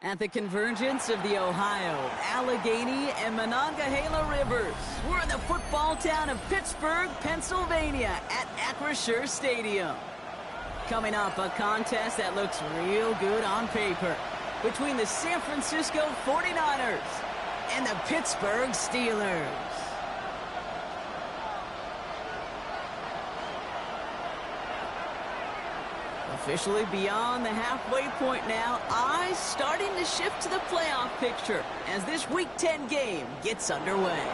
At the convergence of the Ohio, Allegheny, and Monongahela Rivers, we're in the football town of Pittsburgh, Pennsylvania at Acrisure Stadium. Coming up, a contest that looks real good on paper between the San Francisco 49ers and the Pittsburgh Steelers. Officially beyond the halfway point now, eyes starting to shift to the playoff picture as this Week 10 game gets underway.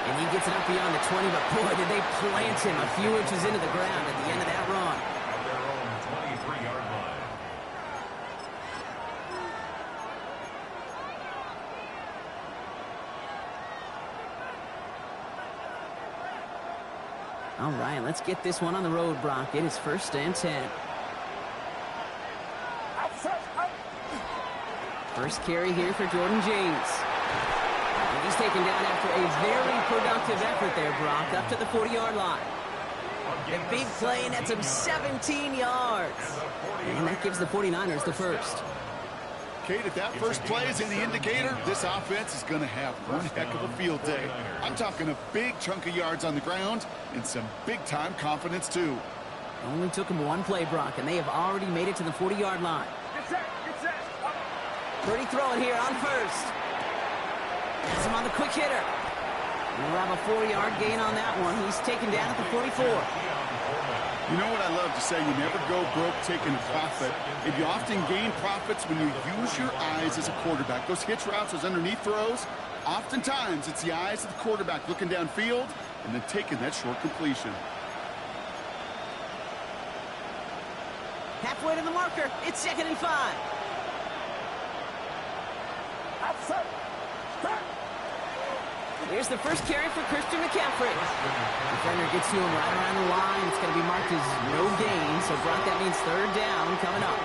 And he gets it up beyond the 20, but boy, did they plant him a few inches into the ground at the end of that run. At their own 23-yard line. All right, let's get this one on the road, Brock. It is 1st and 10. First carry here for Jordan James. And he's taken down after a very productive effort there, Brock, up to the 40-yard line. The big play nets him 17 yards. And that gives the 49ers the first. Kate, if that first play is any indicator, this offense is going to have one heck of a field day. I'm talking a big chunk of yards on the ground and some big-time confidence, too. It only took him one play, Brock, and they have already made it to the 40-yard line. Purdy throwing here on first. Has him on the quick hitter. We'll have a 4-yard gain on that one. He's taken down at the 44. You know what I love to say? You never go broke taking a profit. And you often gain profits when you use your eyes as a quarterback. Those hitch routes, those underneath throws, oftentimes it's the eyes of the quarterback looking downfield and then taking that short completion. Halfway to the marker. It's 2nd and 5. Here's the first carry for Christian McCaffrey. Defender gets to him right around the line. It's going to be marked as no gain. So, Brock, that means 3rd down coming up.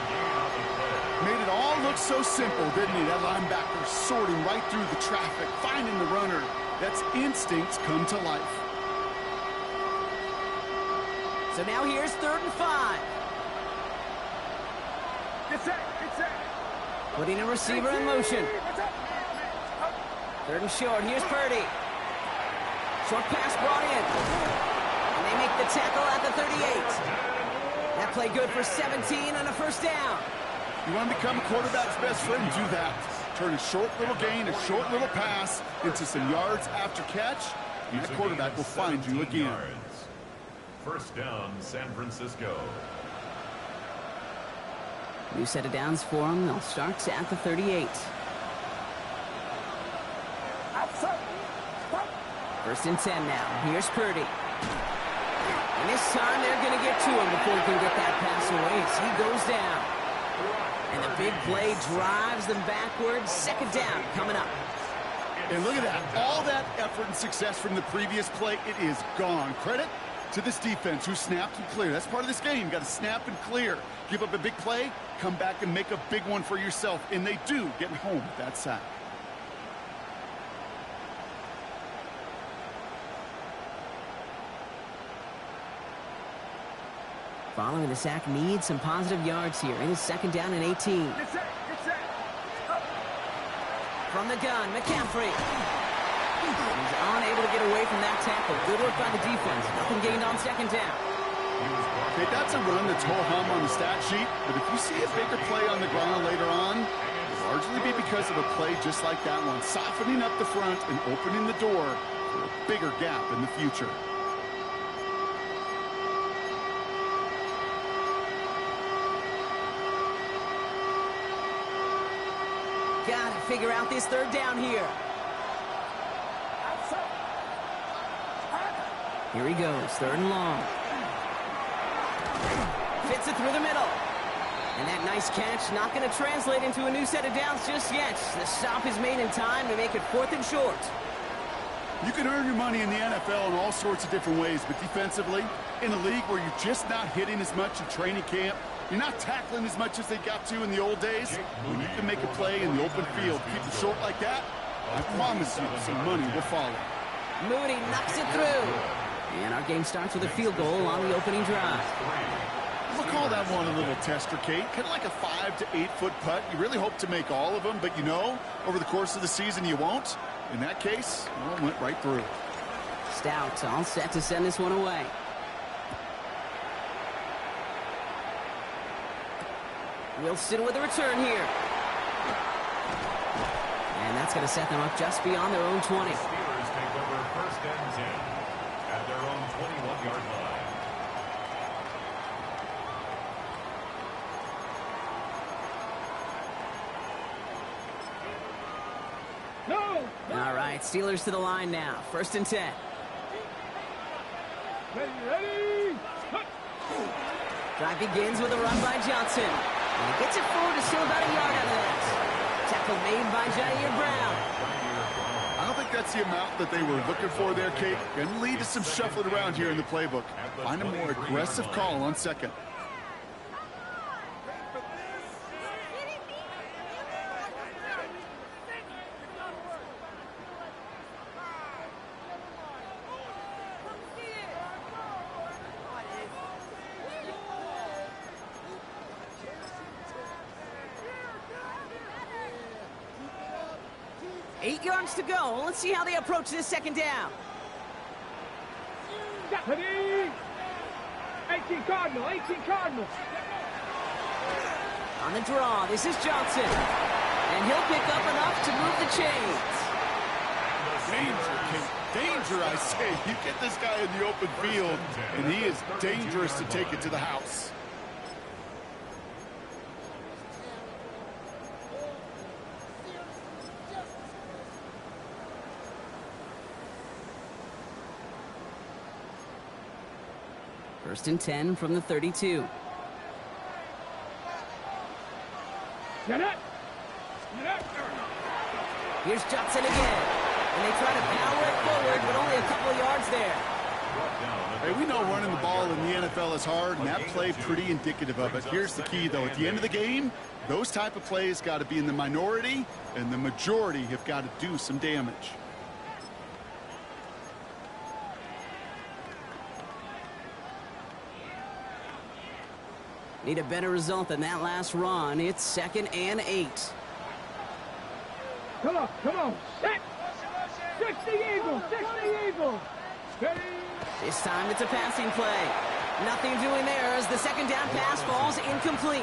Made it all look so simple, didn't he? That linebacker sorting right through the traffic, finding the runner. That's instincts come to life. So now here's 3rd and 5. Putting a receiver in motion. 3rd and short. Here's Purdy. Short pass brought in. And they make the tackle at the 38. That play good for 17 and a 1st down. You want to become a quarterback's best friend? Do that. Turn a short little gain, a short little pass into some yards after catch, and that quarterback will find you again. 1st down, San Francisco. New set of downs for them. They'll start at the 38. 1st and 10 now. Here's Purdy. And this time they're going to get to him before he can get that pass away as he goes down. And the big play drives them backwards. 2nd down coming up. And look at that. All that effort and success from the previous play, it is gone. Credit to this defense who snapped and cleared. That's part of this game. You got to snap and clear. Give up a big play, come back and make a big one for yourself. And they do, getting home with that sack. Following the sack needs some positive yards here. It is 2nd down and 18. From the gun, McCaffrey. He's unable to get away from that tackle. Good work by the defense. Nothing gained on 2nd down. Okay, that's a run that's ho-hum on the stat sheet, but if you see a bigger play on the ground later on, it'll largely be because of a play just like that one, softening up the front and opening the door for a bigger gap in the future. Got to figure out this 3rd down here. Here he goes, 3rd and long. Fits it through the middle. And that nice catch not going to translate into a new set of downs just yet. The stop is made in time to make it 4th and short. You can earn your money in the NFL in all sorts of different ways, but defensively, in a league where you're just not hitting as much in training camp, you're not tackling as much as they got to in the old days, when you can make a play in the open field, keep it short like that, I promise you some money will follow. Mooney knocks it through. And our game starts with a field goal on the opening drive. We'll call that one a little tester, Kate. Kind of like a 5 to 8 foot putt. You really hope to make all of them, but you know, over the course of the season, you won't. In that case, well, it went right through. Stout all set to send this one away. Wilson with a return here. And that's going to set them up just beyond their own 20. The Steelers take over first and 10 at their own 21-yard line. No! All right, Steelers to the line now. First and 10. Ready! Drive begins with a run by Johnson. And he gets it forward to still about a yard out of that. Tackle made by Jair Brown. I don't think that's the amount that they were looking for there, Kate. Going to lead to some shuffling around here in the playbook. Find a more aggressive call on second. Eight yards to go. Let's see how they approach this second down. Ready! 18 Cardinal, 18 Cardinal. On the draw, this is Johnson. And he'll pick up enough to move the chains. Danger, Kate. Danger, I say. You get this guy in the open field, and he is dangerous to take it to the house. First and 10 from the 32. Get it! Here's Johnson again. And they try to power it forward, but only a couple of yards there. Hey, we know running the ball in the NFL is hard, and that play pretty indicative of it. Here's the key, though. At the end of the game, those type of plays got to be in the minority, and the majority have got to do some damage. Need a better result than that last run. It's 2nd and 8. Come on, set! 60 Eagles, 60 Eagles! Ready! This time it's a passing play. Nothing doing there as the second down pass falls incomplete.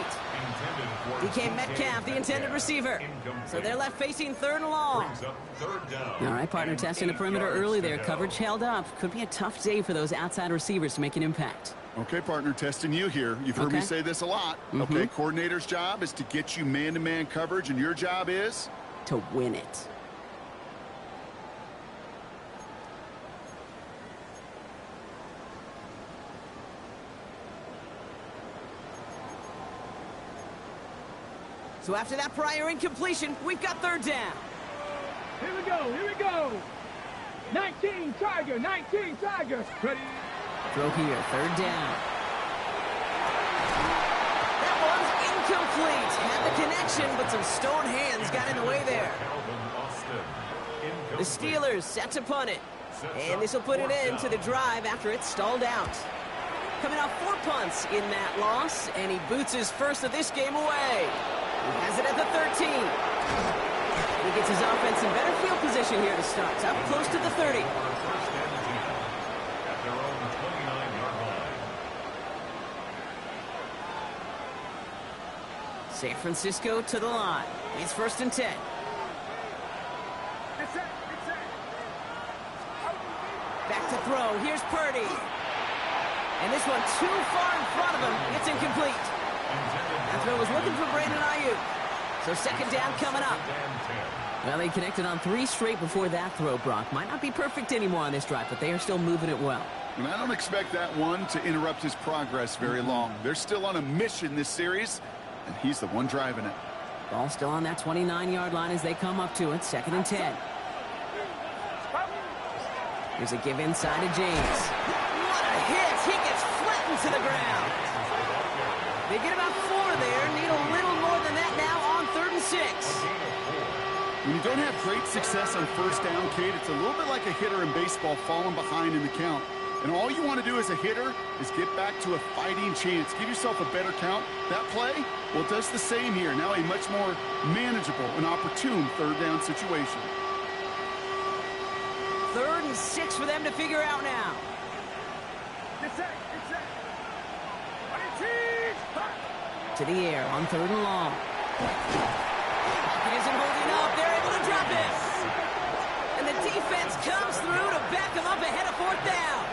DK Metcalf, the intended receiver. So they're left facing 3rd and long. All right, partner, testing the perimeter early there. Coverage held up. Could be a tough day for those outside receivers to make an impact. Okay, partner, testing you here. You've heard me say this a lot. Okay, coordinator's job is to get you man-to-man coverage, and your job is? To win it. So after that prior incompletion, we've got 3rd down. Here we go! 19 Tiger, ready! Throw here, 3rd down. That one's incomplete. Had the connection, but some stone hands got in the way there. The Steelers set to punt it. And this will put an end to the drive after it stalled out. Coming off 4 punts in that loss, and he boots his first of this game away. He has it at the 13. He gets his offense in better field position here to start. Up close to the 30. San Francisco to the line. It's 1st and 10. Back to throw. Here's Purdy. And this one too far in front of him. It's incomplete. That throw was looking for Brandon Ayuk. So 2nd down coming up. Well, they connected on 3 straight before that throw, Brock. Might not be perfect anymore on this drive, but they are still moving it well. And I don't expect that one to interrupt his progress very long. They're still on a mission this series, and he's the one driving it. Ball still on that 29-yard line as they come up to it. 2nd and 10. Here's a give inside to James. What a hit! He gets flattened to the ground. They get about 4 there. Need a little more than that now on 3rd and 6. When you don't have great success on 1st down, Kate, it's a little bit like a hitter in baseball falling behind in the count. And all you want to do as a hitter is get back to a fighting chance. Give yourself a better count. That play, well, it does the same here. Now a much more manageable and opportune third down situation. 3rd and 6 for them to figure out now. To the air on 3rd and long. Pocket isn't holding up. They're able to drop it. And the defense comes through to back them up ahead of 4th down.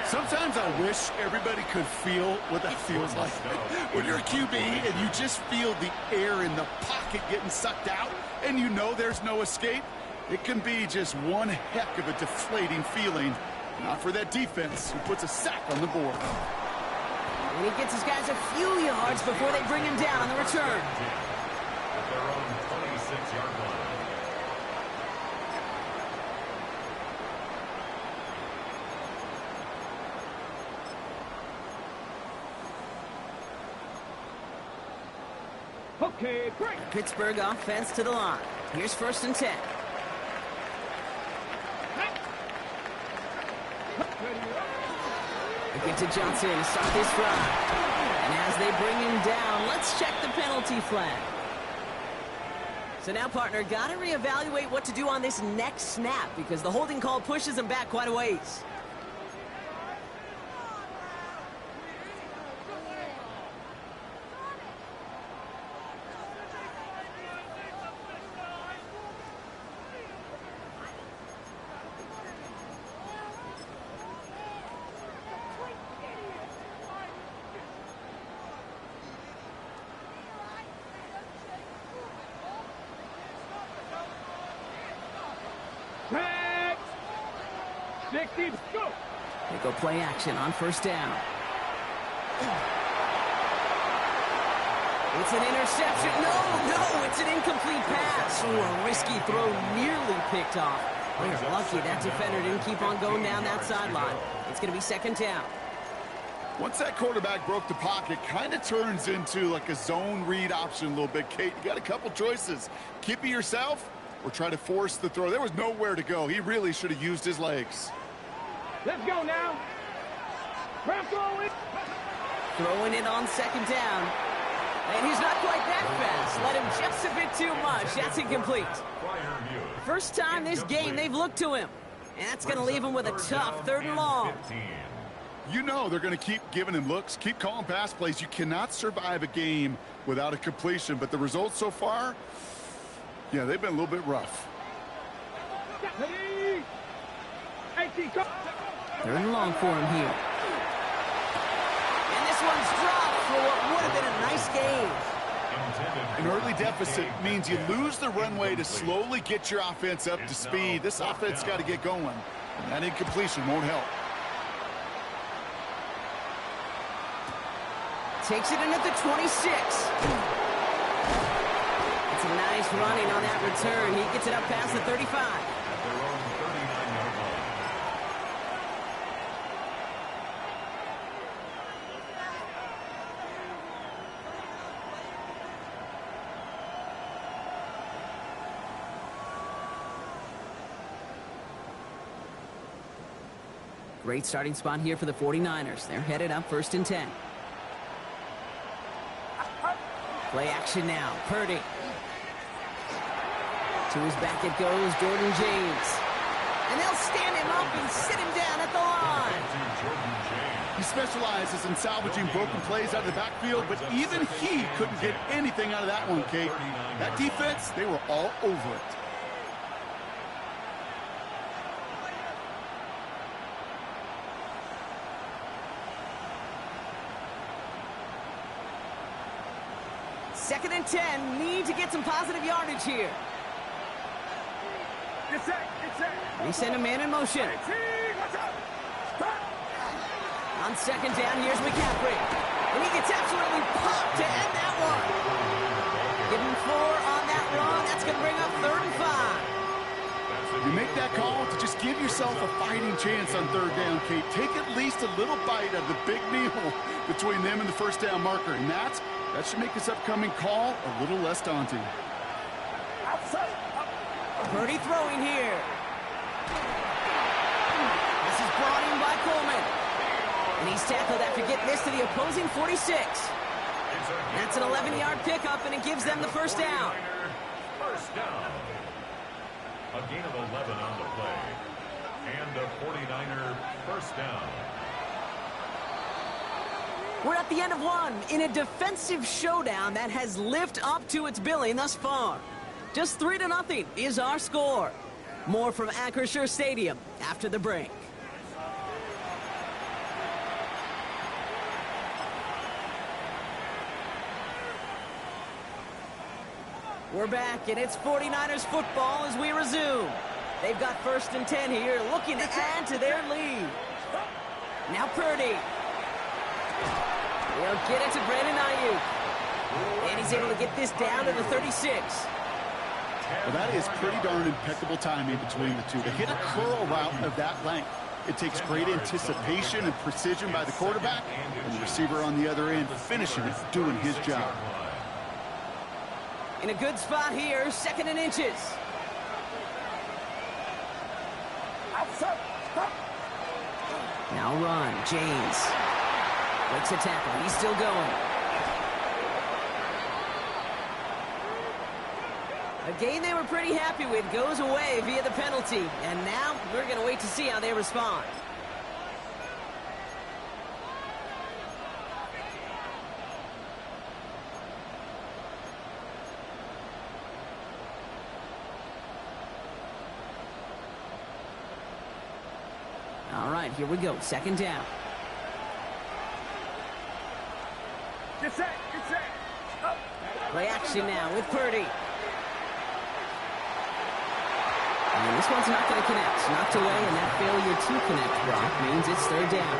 Sometimes I wish everybody could feel what that feels like. When you're a QB and you just feel the air in the pocket getting sucked out and you know there's no escape, it can be just one heck of a deflating feeling. Not for that defense who puts a sack on the board. And he gets his guys a few yards before they bring him down on the return. At their own 26-yard line. Okay, break. Pittsburgh offense to the line. Here's 1st and 10. Get to Johnson to start this drive. And as they bring him down, let's check the penalty flag. So now, partner, got to reevaluate what to do on this next snap because the holding call pushes him back quite a ways. Back. 60, go. They go play action on 1st down. It's an interception. No, it's an incomplete pass. Ooh, a risky throw nearly picked off. They're lucky that defender didn't keep on going down that sideline. It's going to be 2nd down. Once that quarterback broke the pocket, kind of turns into like a zone read option a little bit, Kate. You got a couple choices. Keep it yourself or try to force the throw. There was nowhere to go. He really should have used his legs. Let's go now. Throwing it on 2nd down. And he's not quite that fast. Let him just a bit too much. That's incomplete. First time this game they've looked to him. And that's going to leave him with a tough 3rd and long. You know they're going to keep giving him looks, keep calling pass plays. You cannot survive a game without a completion. But the results so far, yeah, they've been a little bit rough. 3rd and long for him here. And this one's dropped for what would have been a nice game. An early deficit means you lose the runway to slowly get your offense up to speed. This offense got to get going, and that incompletion won't help. Takes it in at the 26. It's a nice running on that return. He gets it up past the 35. Great starting spot here for the 49ers. They're headed up 1st and 10. Play action now. Purdy. To his back it goes. Jordan James. And they'll stand him up and sit him down at the line. He specializes in salvaging broken plays out of the backfield, but even he couldn't get anything out of that one, Kate. That defense, they were all over it. Second and 10. Need to get some positive yardage here. They send a man in motion. On 2nd down, here's McCaffrey. And he gets absolutely popped to end that one. Give him 4 on that run. That's going to bring up 3rd and 5. You make that call to just give yourself a fighting chance on 3rd down, Kate. Take at least a little bite of the big meal between them and the 1st down marker. And that should make this upcoming call a little less daunting. Purdy throwing here. This is brought in by Coleman. And he's tackled after getting this to the opposing 46. That's an 11-yard pickup, and it gives them the first down. First down. A gain of 11 on the play. And a 49er first down. We're at the end of one in a defensive showdown that has lived up to its billing thus far. Just 3-0 is our score. More from Acrisure Stadium after the break. We're back, and it's 49ers football as we resume. They've got 1st and 10 here, looking to add to their lead. Now Purdy. He'll get it to Brandon Ayuk. And he's able to get this down to the 36. Well, that is pretty darn impeccable timing between the two. To hit a curl route of that length, it takes great anticipation and precision by the quarterback, and the receiver on the other end finishing it, doing his job. In a good spot here, 2nd and inches. Now run, James. Breaks a tackle, he's still going. A game they were pretty happy with goes away via the penalty. And now we're going to wait to see how they respond. All right, here we go. 2nd down. Get set, get set. Up. Play action now with Purdy. And this one's not going to connect. Knocked away, and that failure to connect, Brock, means it's 3rd down.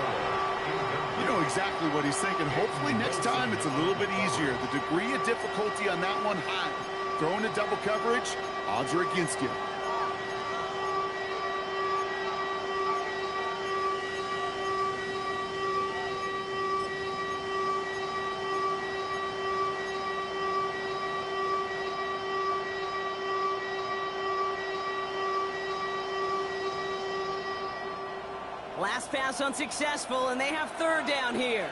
You know exactly what he's thinking. Hopefully next time it's a little bit easier. The degree of difficulty on that one high. Throwing a double coverage, odds are against you. Last pass unsuccessful, and they have 3rd down here.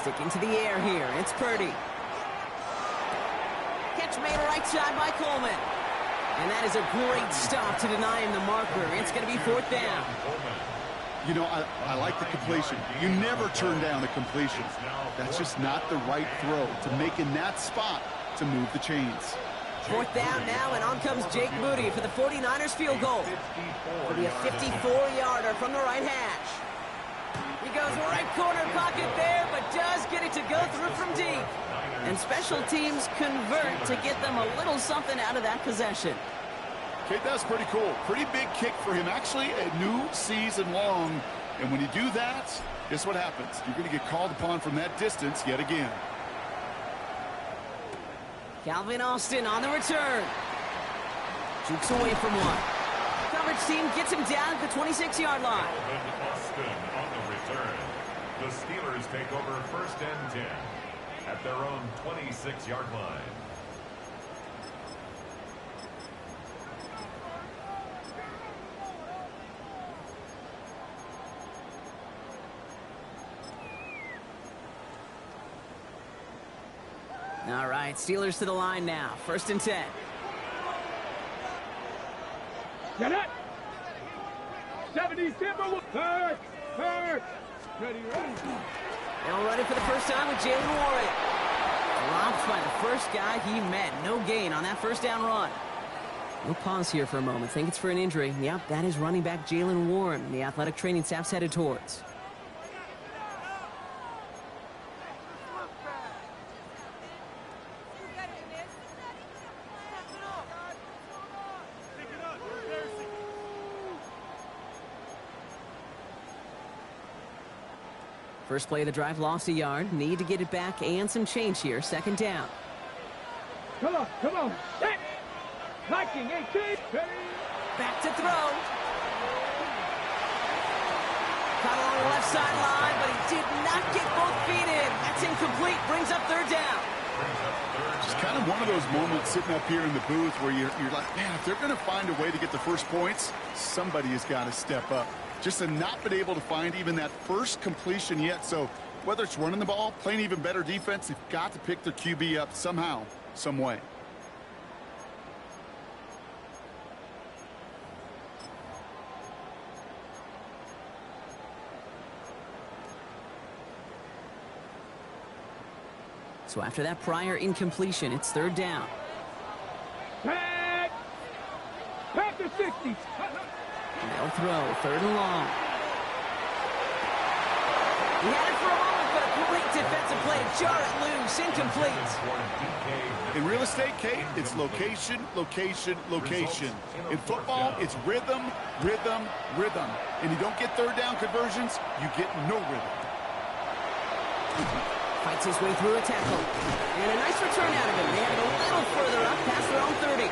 Sticking to the air here, it's Purdy. Catch made right side by Coleman. And that is a great stop to deny him the marker. It's going to be 4th down. You know, I like the completion. You never turn down a completion. That's just not the right throw to make in that spot to move the chains. 4th down now, and on comes Jake Moody for the 49ers field goal. It'll be a 54-yarder from the right hash. He goes right corner pocket there, but does get it to go through from deep. And special teams convert to get them a little something out of that possession. Okay, that's pretty cool. Pretty big kick for him. Actually, a new season long. And when you do that, guess what happens? You're going to get called upon from that distance yet again. Calvin Austin on the return. Jukes away from one. Coverage team gets him down at the 26-yard line. Calvin Austin on the return. The Steelers take over 1st and 10 at their own 26-yard line. All right, Steelers to the line now. 1st and 10. Get it. 70 Timberwolves. Hurt. Ready. Now running for the first time with Jalen Warren. Dropped by the first guy he met. No gain on that 1st down run. We'll pause here for a moment. Think it's for an injury. Yep, that is running back Jalen Warren. The athletic training staff's headed towards. First play of the drive, lost a yard. Need to get it back and some change here. 2nd down. Come on. Set. Viking 18. Back to throw. Caught along the left sideline, but he did not get both feet in. That's incomplete. Brings up 3rd down. It's kind of one of those moments sitting up here in the booth where you're like, man, if they're going to find a way to get the first points, somebody has got to step up. Just to not been able to find even that first completion yet. So whether it's running the ball, playing even better defense, they've got to pick their QB up somehow, some way. So after that prior incompletion, it's third down. Pack the 60. They'll throw, third and long. He had it for a moment, but a great defensive play to jar it loose, incomplete. In real estate, Kate, it's location, location, location. In football, it's rhythm, rhythm, rhythm. And you don't get third down conversions, you get no rhythm. Fights his way through a tackle. And a nice return out of him. They have it a little further up past their own 30.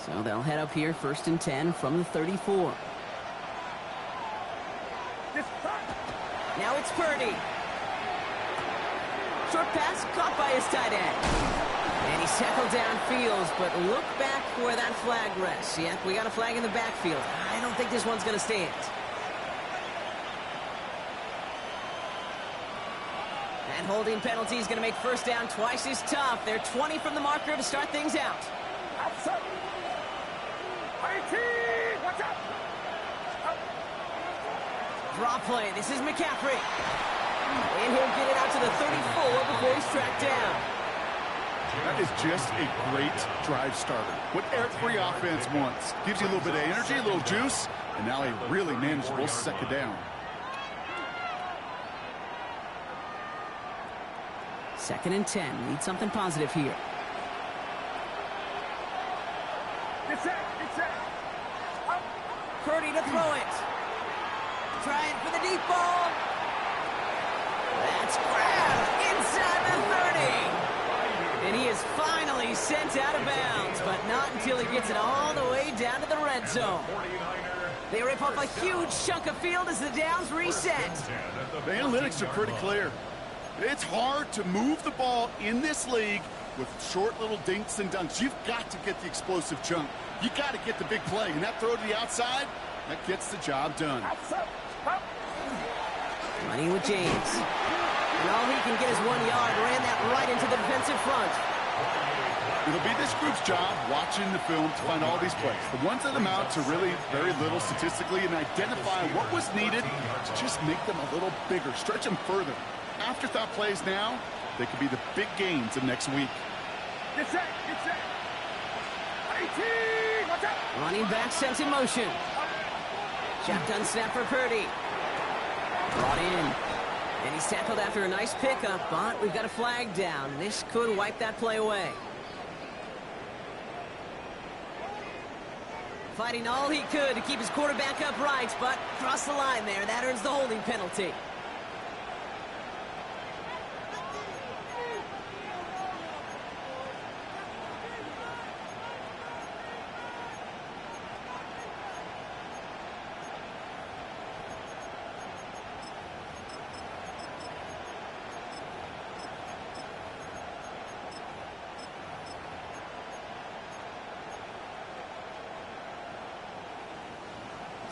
So they'll head up here, 1st and 10 from the 34. Now it's Purdy. Short pass caught by his tight end. And he's tackled downfield, but look back where that flag rests. Yeah, we got a flag in the backfield. I don't think this one's going to stand. And holding penalty is going to make first down twice as tough. They're 20 from the marker to start things out. Outside. 18. Watch out. Draw play. This is McCaffrey. And he'll get it out to the 34 before he's tracked down. That is just a great drive starter. What every offense wants. Gives you a little bit of energy, a little juice, and now a really manageable second down. 2nd and 10. Need something positive here. It's it. Purdy to throw it. Trying for the deep ball. That's grabbed inside the 30. And he is finally sent out of bounds, but not until he gets it all the way down to the red zone. They rip off a huge chunk of field as the downs reset. The analytics are pretty clear. It's hard to move the ball in this league with short little dinks and dunks. You've got to get the explosive chunk. You got to get the big play. And that throw to the outside, that gets the job done. Running with James. And all he can get is 1 yard. Ran that right into the defensive front. It'll be this group's job watching the film to find all these plays. The ones that amount to really very little statistically and identify what was needed to just make them a little bigger, stretch them further. Afterthought plays now, they could be the big gains of next week. It's it. 18. Watch out. Running back sent in motion. Shotgun snap for Purdy. Brought in. And he's tackled after a nice pickup, but we've got a flag down. This could wipe that play away. Fighting all he could to keep his quarterback upright, but crossed the line there. That earns the holding penalty.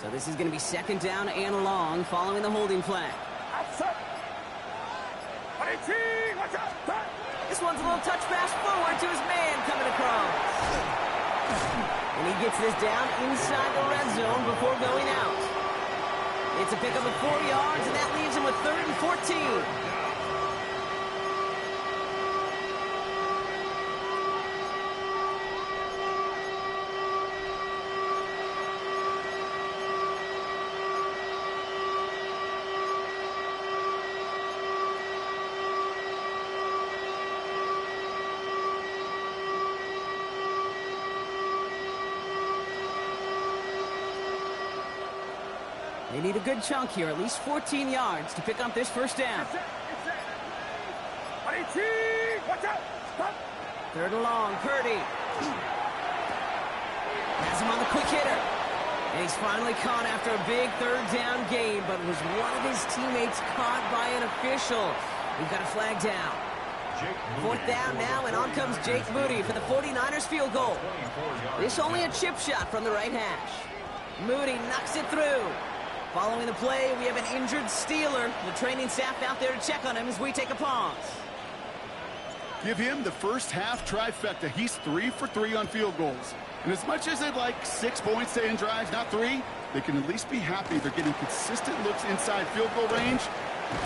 So this is going to be 2nd down and long following the holding flag. This one's a little touch pass forward to his man coming across. And he gets this down inside the red zone before going out. It's a pickup of 4 yards, and that leaves him with 3rd and 14. They need a good chunk here, at least 14 yards to pick up this first down. 18. Watch out. Stop. 3rd and long, Purdy. Has him on the quick hitter. And he's finally caught after a big third down game, but was one of his teammates caught by an official. We've got a flag down. Fourth down now, and on comes Jake Moody for the 49ers field goal. This only a chip shot from the right hash. Moody knocks it through. Following the play, we have an injured Steeler. The training staff out there to check on him as we take a pause. Give him the first half trifecta. He's 3 for 3 on field goals. And as much as they'd like 6 points to end drives, not 3, they can at least be happy they're getting consistent looks inside field goal range.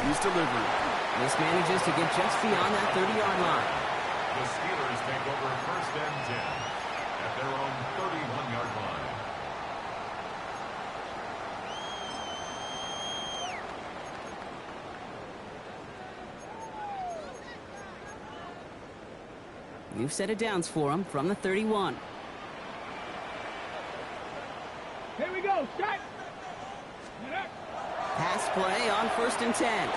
He's delivering. This manages to get just beyond that 30-yard line. The Steelers take over first and 10 at their own 31-yard line. We've set it downs for him from the 31. Here we go. Shot. Pass play on first and 10.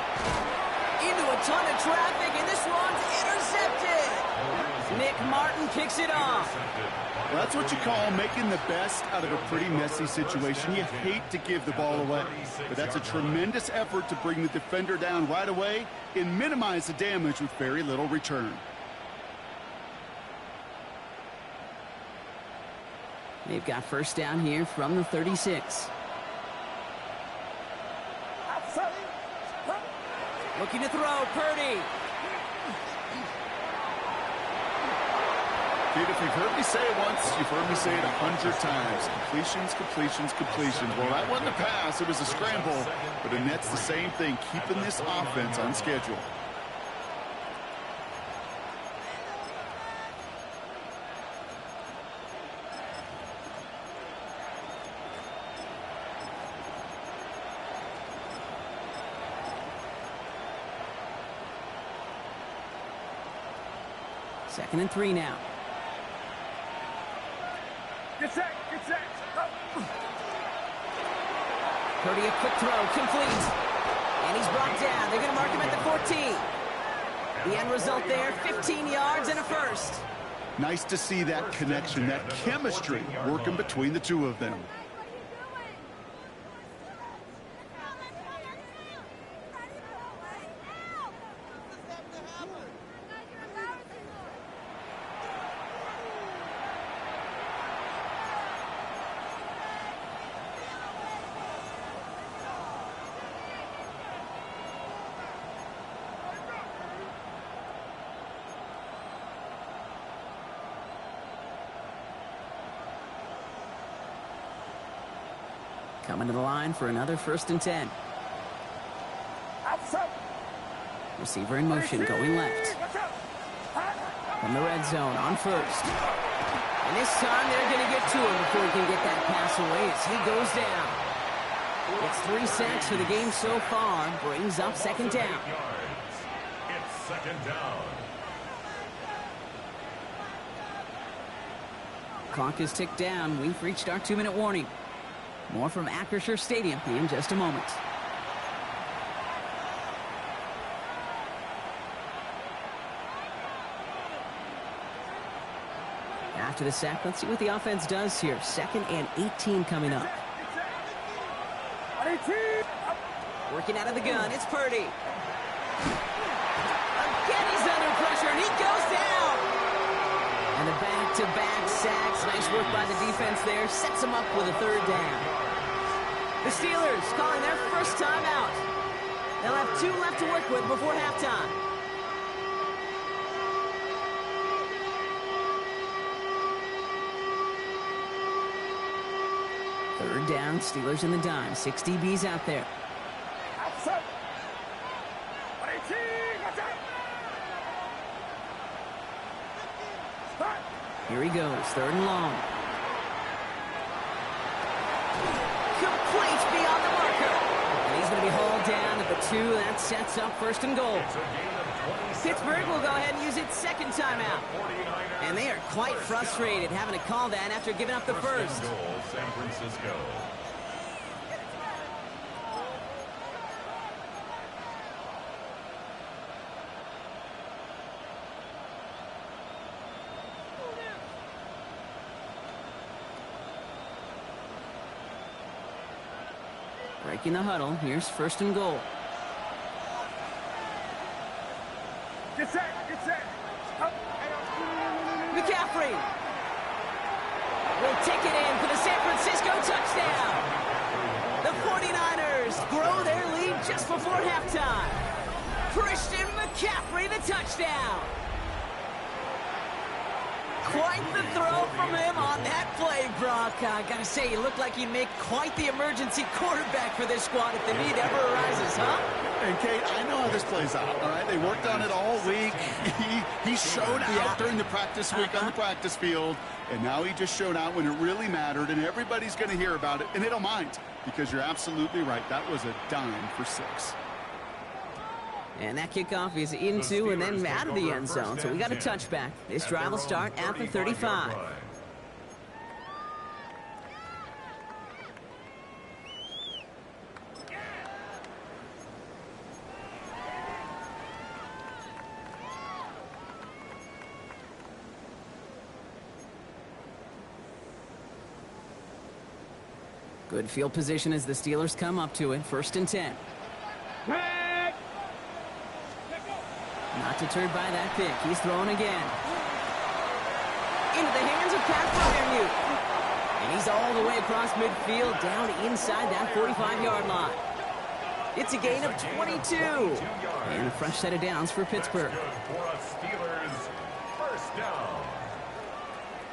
Into a ton of traffic, and this one's intercepted. Nick Martin picks it off. Well, that's what you call making the best out of a pretty messy situation. You hate to give the ball away, but that's a tremendous effort to bring the defender down right away and minimize the damage with very little return. They've got first down here from the 36. Looking to throw, Purdy. Dude, if you've heard me say it once, you've heard me say it 100 times. Completions, completions, completions. Well, that wasn't a pass. It was a scramble. But the Nets the same thing, keeping this offense on schedule. Second and 3 now. Get set. Get set. Purdy, a quick throw, complete. And he's brought down. They're going to mark him at the 14. The end result there, 15 yards and a first. Nice to see that connection, that chemistry working between the two of them. Coming to the line for another first and 10. Receiver in motion, going left. From the red zone on first. And this time they're going to get to him before he can get that pass away as he goes down. It's 3 sacks for the game so far. Brings up second down. It's second down. Clock is ticked down. We've reached our 2-minute warning. More from Acrisure Stadium in just a moment. After the sack, let's see what the offense does here. 2nd and 18 coming up. Working out of the gun, it's Purdy. Again, he's under pressure, and he goes down. And the back-to-back sacks. Nice work by the defense there. Sets him up with a third down. The Steelers calling their first time out. They'll have 2 left to work with before halftime. Third down, Steelers in the dime. 6 DBs out there. Here he goes, 3rd and long. Complete beyond the marker. And he's going to be hauled down at the 2. That sets up 1st and goal. Pittsburgh will go ahead and use its second timeout. And they are quite frustrated having to call that after giving up the first. Goal, San Francisco. breaking the huddle. Here's first and goal. Get set, get set. McCaffrey will take it in for the San Francisco touchdown. The 49ers grow their lead just before halftime. Christian McCaffrey, the touchdown. Quite the throw from him on that play, Brock. I gotta say, he looked like he'd make quite the emergency quarterback for this squad if the need ever arises, huh? And Kate, I know how this plays out, all right? They worked on it all week. He showed out during the practice week on the practice field, and now he just showed out when it really mattered, and everybody's going to hear about it, and they don't mind, because you're absolutely right. That was a dime for 6. And that kickoff is into and then out of the end zone, so we got a touchback. This drive will start at the 35. Good field position as the Steelers come up to it. First and 10. Not deterred by that pick. He's throwing again. Into the hands of Pat Byron. And he's all the way across midfield, down inside that 45-yard line. It's a gain of 22. And a fresh set of downs for Pittsburgh. For a Steelers first down.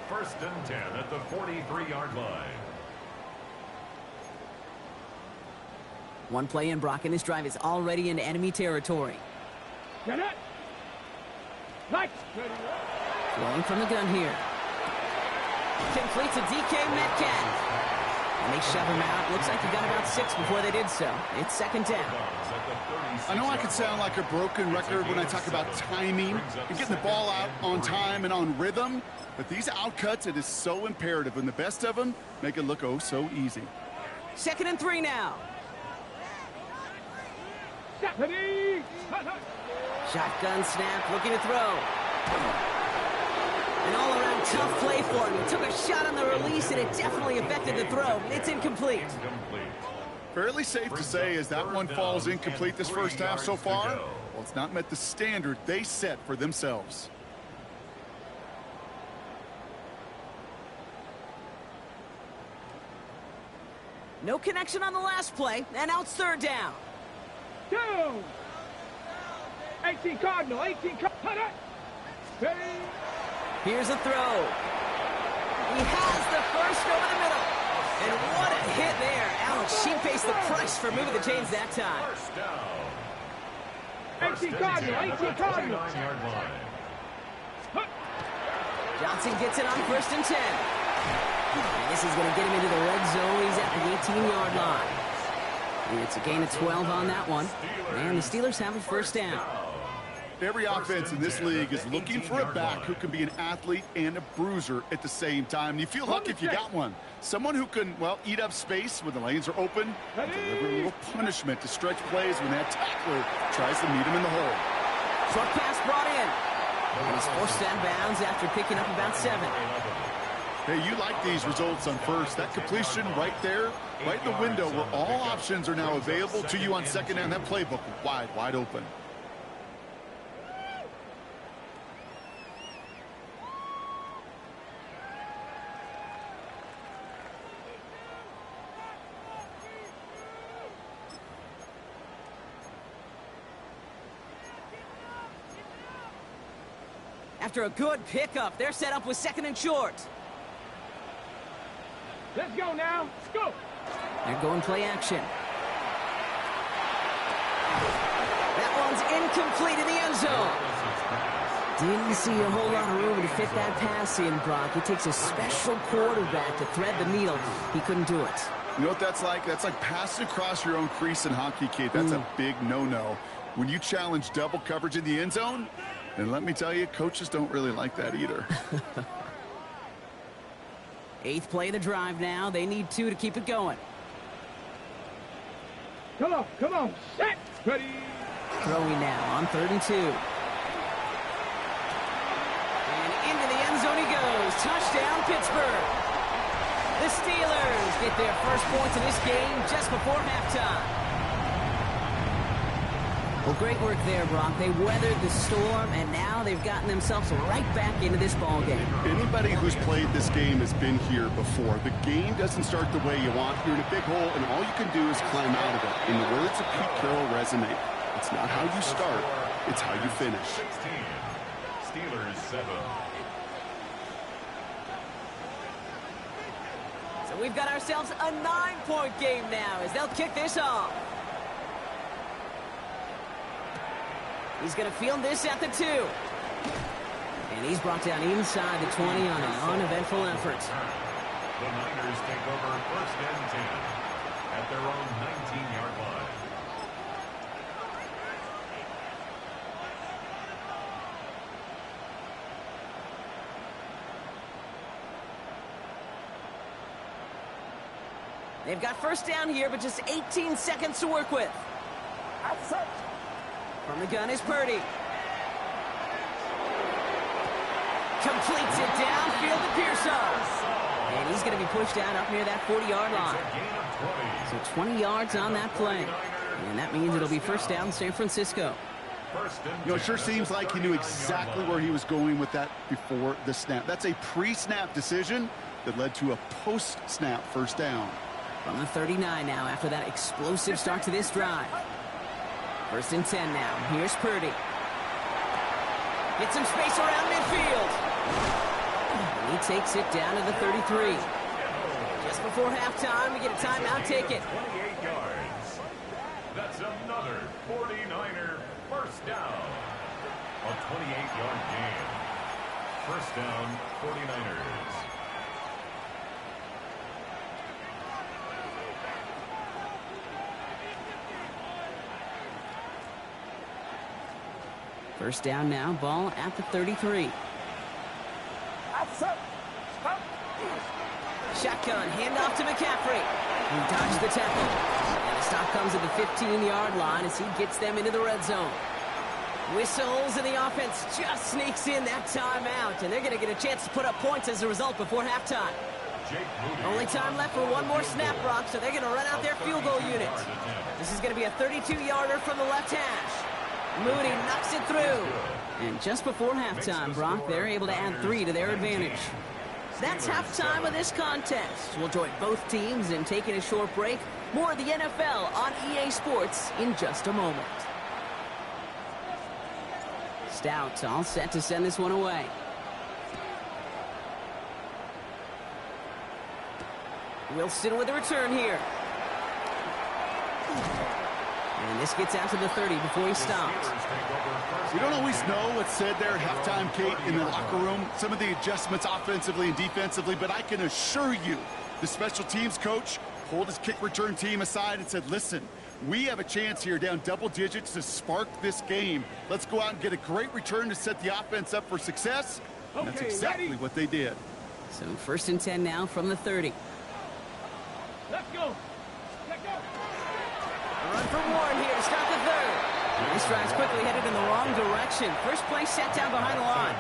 First and 10 at the 43-yard line. One play in, Brock, and this drive is already into enemy territory. Get it. Like. Throwing from the gun here. Completes a DK Metcalf. And they shove him out. Looks like he got about 6 before they did so. It's second down. I know I could sound like a broken record when I talk about timing and getting the ball out on time and on rhythm, but these outcuts, it is so imperative, and the best of them make it look oh so easy. Second and 3 now. Shotgun snap, looking to throw. An all-around tough play for him. He took a shot on the release, and it definitely affected the throw. It's incomplete. Fairly safe to say as that one falls incomplete this first half so far. Well, it's not met the standard they set for themselves. No connection on the last play, and now it's third down. 2. 18 Cardinal, 18 Cardinal. Here's a throw. He has the first over the middle. And what a hit there. Alex, she pays the price for moving the chains that time. First down. 18 Cardinal, 18 Cardinal. Johnson gets it on first and 10. And this is going to get him into the red zone. He's at the 18-yard line. And it's a gain of 12 on that one. And the Steelers have a first down. Every offense in this league is looking for a back who can be an athlete and a bruiser at the same time. You feel lucky if you got one. Someone who can, well, eat up space when the lanes are open, and deliver a little punishment to stretch plays when that tackler tries to meet him in the hole. Short pass brought in. And he's forced out of bounds after picking up about 7. Hey, you like these results on first. That completion right there, right in the window where all options are now available to you on second down. That playbook wide open. After a good pickup, they're set up with second and short. Let's go now. Let's go. They're going play action. That one's incomplete in the end zone. Didn't see a whole lot of room to fit that pass in, Brock. It takes a special quarterback to thread the needle. He couldn't do it. You know what that's like? That's like passing across your own crease in hockey, Kate. That's a big no-no. When you challenge double coverage in the end zone, and let me tell you, coaches don't really like that either. 8th play of the drive now. They need 2 to keep it going. Come on, come on. Set. Ready. Throwing now on 3rd and 2. And into the end zone he goes. Touchdown, Pittsburgh. The Steelers get their first points in this game just before halftime. Well, great work there, Brock. They weathered the storm, and now they've gotten themselves right back into this ballgame. Anybody who's played this game has been here before. The game doesn't start the way you want. You're in a big hole, and all you can do is climb out of it. In the words of Pete Carroll resonate, it's not how you start, it's how you finish. 16. Steelers 7. So we've got ourselves a 9-point game now as they'll kick this off. He's going to field this at the 2. And he's brought down inside the 20 on an uneventful effort. The Niners take over first and 10 at their own 19-yard line. They've got first down here, but just 18 seconds to work with. From the gun is Purdy. Completes it downfield to Pearson. And he's going to be pushed out up near that 40-yard line. So 20 yards on that play. And that means it'll be first down San Francisco. You know, it sure seems like he knew exactly where he was going with that before the snap. That's a pre-snap decision that led to a post-snap first down. From the 39 now after that explosive start to this drive. First and 10 now. Here's Purdy. Get some space around midfield. And he takes it down to the 33. Just before halftime, we get a timeout. Take it. 28 yards. That's another 49er first down. A 28-yard gain. First down, 49ers. First down now, ball at the 33. Shotgun, handoff to McCaffrey. He dodged the tackle. And the stop comes at the 15-yard line as he gets them into the red zone. Whistles, and the offense just sneaks in that timeout. And they're going to get a chance to put up points as a result before halftime. Only time left for one more snap, Brock, so they're going to run out their field goal unit. This is going to be a 32-yarder from the left hash. Moody knocks it through. And just before halftime, Brock, they're able to add 3 to their advantage. That's halftime of this contest. We'll join both teams in taking a short break. More of the NFL on EA Sports in just a moment. Stout all set to send this one away. Wilson with a return here. And this gets out to the 30 before he stops. We don't always know what's said there at halftime, Kate, in the locker room. Some of the adjustments offensively and defensively, but I can assure you the special teams coach pulled his kick return team aside and said, listen, we have a chance here down double digits to spark this game. Let's go out and get a great return to set the offense up for success. And that's exactly what they did. So first and 10 now from the 30. Let's go. Let's go. A run for Warren here to start the third. This drive's quickly headed in the wrong direction. First play set down behind the line.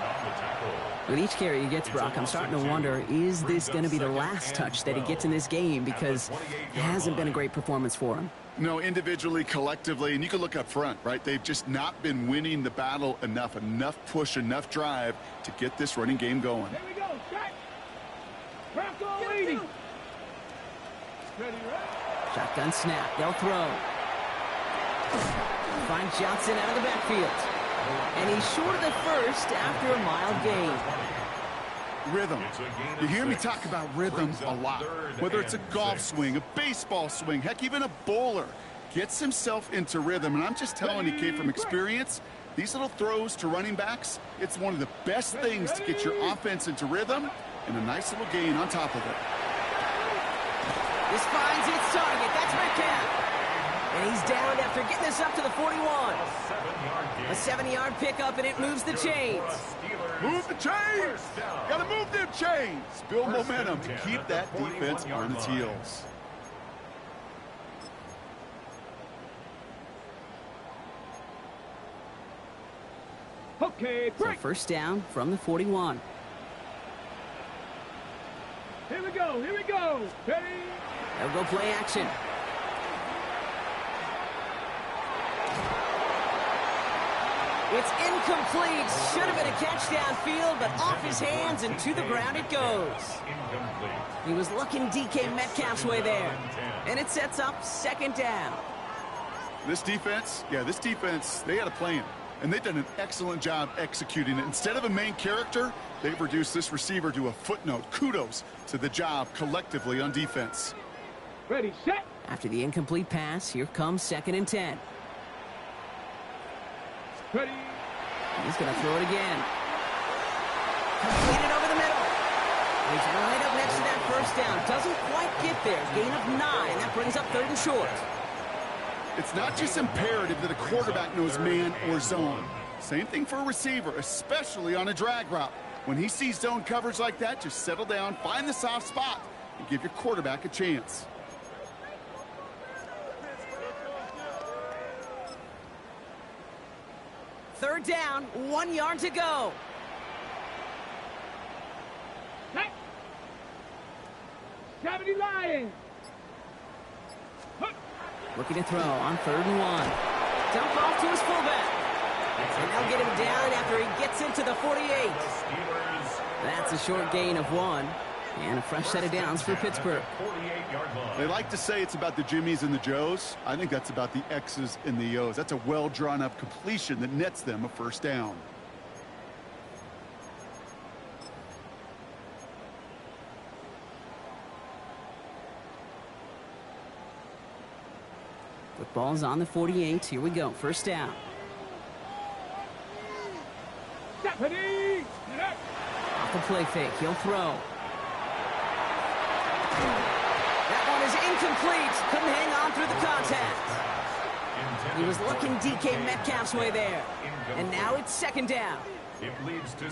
With each carry he gets, Brock, I'm starting to wonder, is this going to be the last touch that he gets in this game? Because it hasn't been a great performance for him. No, individually, collectively, and you can look up front, right? They've just not been winning the battle enough push, enough drive to get this running game going. Here we go. Shot. Bronco leading. Ready, right? Shotgun snap. They'll throw. Finds Johnson out of the backfield. And he's short of the first after a mild gain. Rhythm. You hear me talk about rhythm a lot. Whether it's a golf swing, a baseball swing, heck, even a bowler gets himself into rhythm. And I'm just telling you, Kate, from experience, these little throws to running backs, it's one of the best things to get your offense into rhythm and a nice little gain on top of it. This finds its target. That's Metcalf. And he's down after getting this up to the 41. A 7-yard pickup, and it moves the chains. Move the chains! Gotta move them chains! Build momentum to keep that defense on its heels. Okay, So break. first down from the 41. Here we go. Here we go. Go. Ready. They'll go play action. It's incomplete. Should have been a catch downfield, but off his hands and to the ground it goes. He was looking DK Metcalf's way there. And it sets up second down. This defense, they had a plan. And they've done an excellent job executing it. Instead of a main character, they've reduced this receiver to a footnote. Kudos to the job collectively on defense. Ready, set. After the incomplete pass, here comes 2nd and 10. Ready. He's going to throw it again. Completed over the middle. He's right up next to that first down. Doesn't quite get there. Gain of 9. That brings up 3rd and short. It's not just imperative that a quarterback knows man or zone. Same thing for a receiver, especially on a drag route. When he sees zone coverage like that, just settle down, find the soft spot, and give your quarterback a chance. Third down, 1 yard to go. Set. 70 Lions. Looking to throw on 3rd and 1. Dump off to his fullback. And they'll get him down after he gets into the 48. That's a short gain of 1. And a fresh set of downs for Pittsburgh. They like to say it's about the Jimmies and the Joes. I think that's about the X's and the O's. That's a well-drawn-up completion that nets them a first down. Football's on the 48. Here we go. First down. Stephanie. Off the play fake. He'll throw. That one is incomplete. Couldn't hang on through the contact. He was looking DK Metcalf's way there. And now it's 2nd down.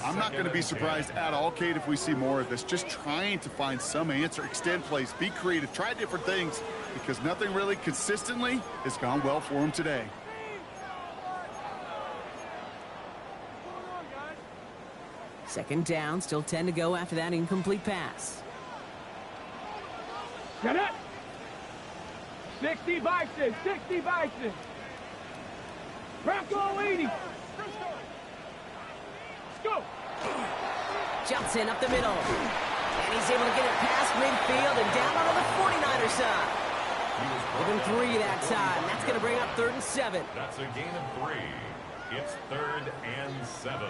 I'm not going to be surprised at all, Kate, if we see more of this. Just trying to find some answer. Extend plays. Be creative. Try different things because nothing really consistently has gone well for him today. Second down. Still 10 to go after that incomplete pass. Get it. 60 Bison. 60 Bison. Bronco 80. Go. Jumps in up the middle. And he's able to get it past midfield and down onto the 49er side. Within 3 that time. That's going to bring up 3rd and 7. That's a gain of 3. It's 3rd and 7.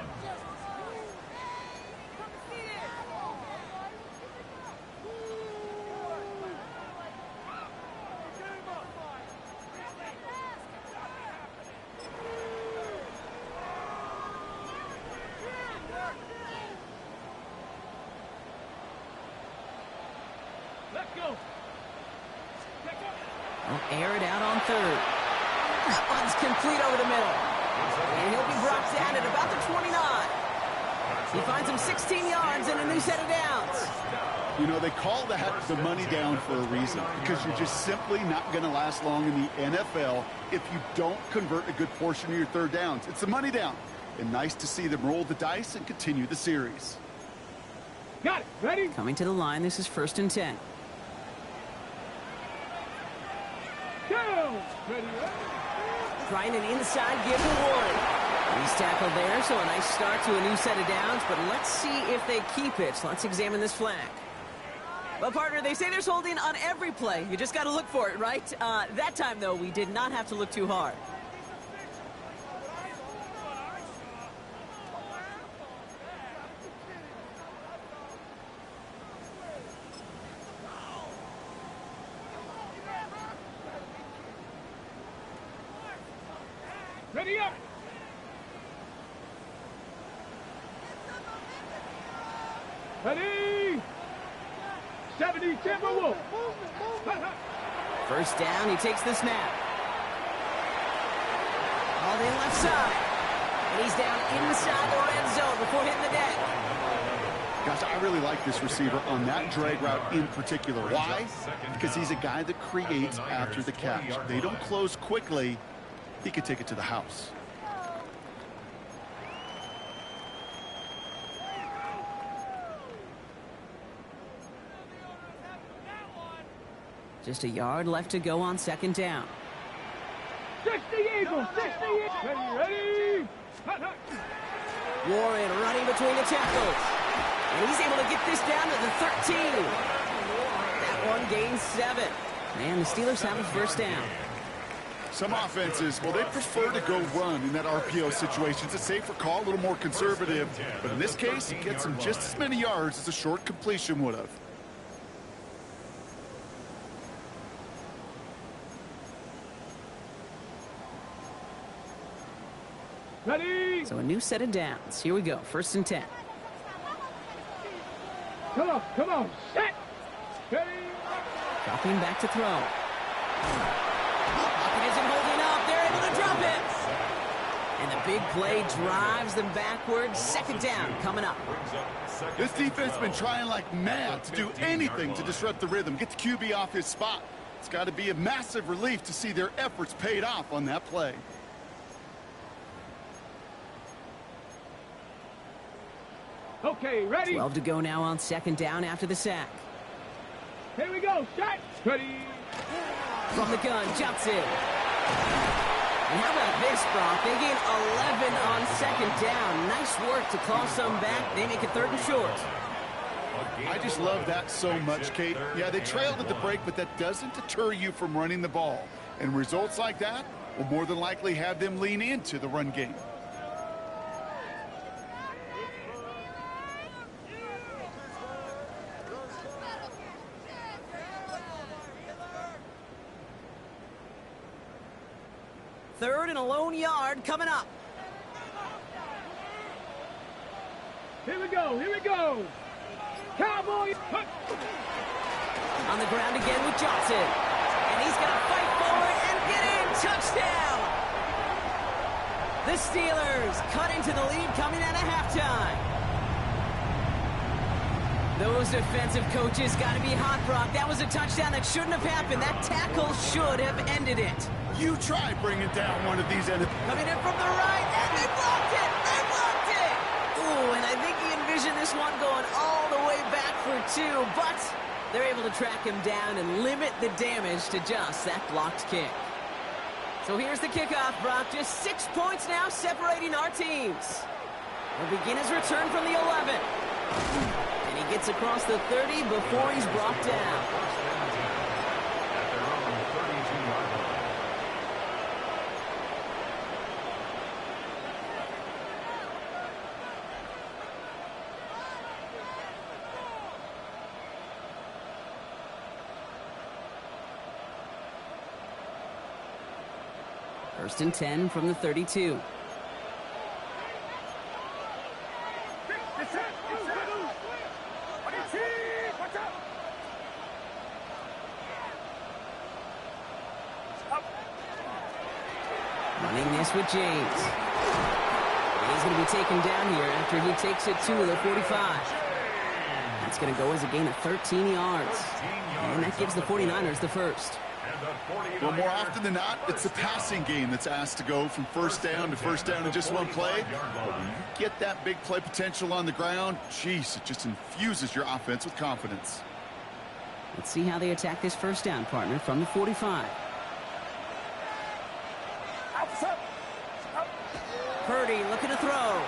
Air it out on 3rd. That one's complete over the middle. And he'll be brought down at about the 29. He finds him 16 yards and a new set of downs. You know, they call that the money down for a reason because you're just simply not going to last long in the NFL if you don't convert a good portion of your 3rd downs. It's the money down. And nice to see them roll the dice and continue the series. Got it. Ready? Coming to the line, this is 1st and 10. Ready. Trying an inside give reward. He's tackled there, so a nice start to a new set of downs, but let's see if they keep it. So let's examine this flag. Well, partner, they say there's holding on every play. You just got to look for it, right? That time, though, we did not have to look too hard. Ready up. Ready. 70 Timberwolf. First down, he takes the snap. All in left side. And he's down inside the red zone before hitting the deck. Gosh, I really like this receiver on that drag route in particular. Why? Because he's a guy that creates after the catch. They don't close quickly. He could take it to the house. Just a yard left to go on second down. 60 Eagles, 60 Eagles. Ready. Warren running between the tackles. And he's able to get this down to the 13. That one gains 7. And the Steelers have a first down. Some offenses, well, they prefer to go run in that RPO situation. It's a safer call, a little more conservative. But in this case, it gets them just as many yards as a short completion would have. Ready. So a new set of downs. Here we go. First and 10. Come on. Set. Ready. Dropping back to throw. Pocket isn't holding up. They're able to drop it. And the big play drives them backwards. Second down coming up. This defense has been trying like mad to do anything to disrupt the rhythm, get the QB off his spot. It's got to be a massive relief to see their efforts paid off on that play. Okay, ready. 12 to go now on second down after the sack. Here we go. Set. Ready. From the gun, Johnson. And how about this, Brock? They gain 11 on second down. Nice work to claw some back. They make it third and short. I just love that so much, Kate. Yeah, they trailed at the break, but that doesn't deter you from running the ball. And results like that will more than likely have them lean into the run game. Third and a lone yard coming up. Here we go. Cowboys. On the ground again with Johnson. And he's going to fight forward and get in. Touchdown. The Steelers cut into the lead coming out of halftime. Those defensive coaches got to be hot, Brock. That was a touchdown that shouldn't have happened. That tackle should have ended it. You try bringing down one of these enemies. Coming in from the right, and they blocked it! They blocked it! Ooh, and I think he envisioned this one going all the way back for 2, but they're able to track him down and limit the damage to just that blocked kick. So here's the kickoff, Brock. Just 6 points now separating our teams. He'll begin his return from the 11. And he gets across the 30 before he's brought down. First and 10 from the 32. Running this with James. And he's going to be taken down here after he takes it to the 45. That's going to go as a gain of 13 yards. And that gives the 49ers the first. Well, more often than not, it's the passing game that's asked to go from first down to first down in just one play. But when you get that big play potential on the ground, geez, it just infuses your offense with confidence. Let's see how they attack this first down, partner, from the 45. Purdy looking to throw.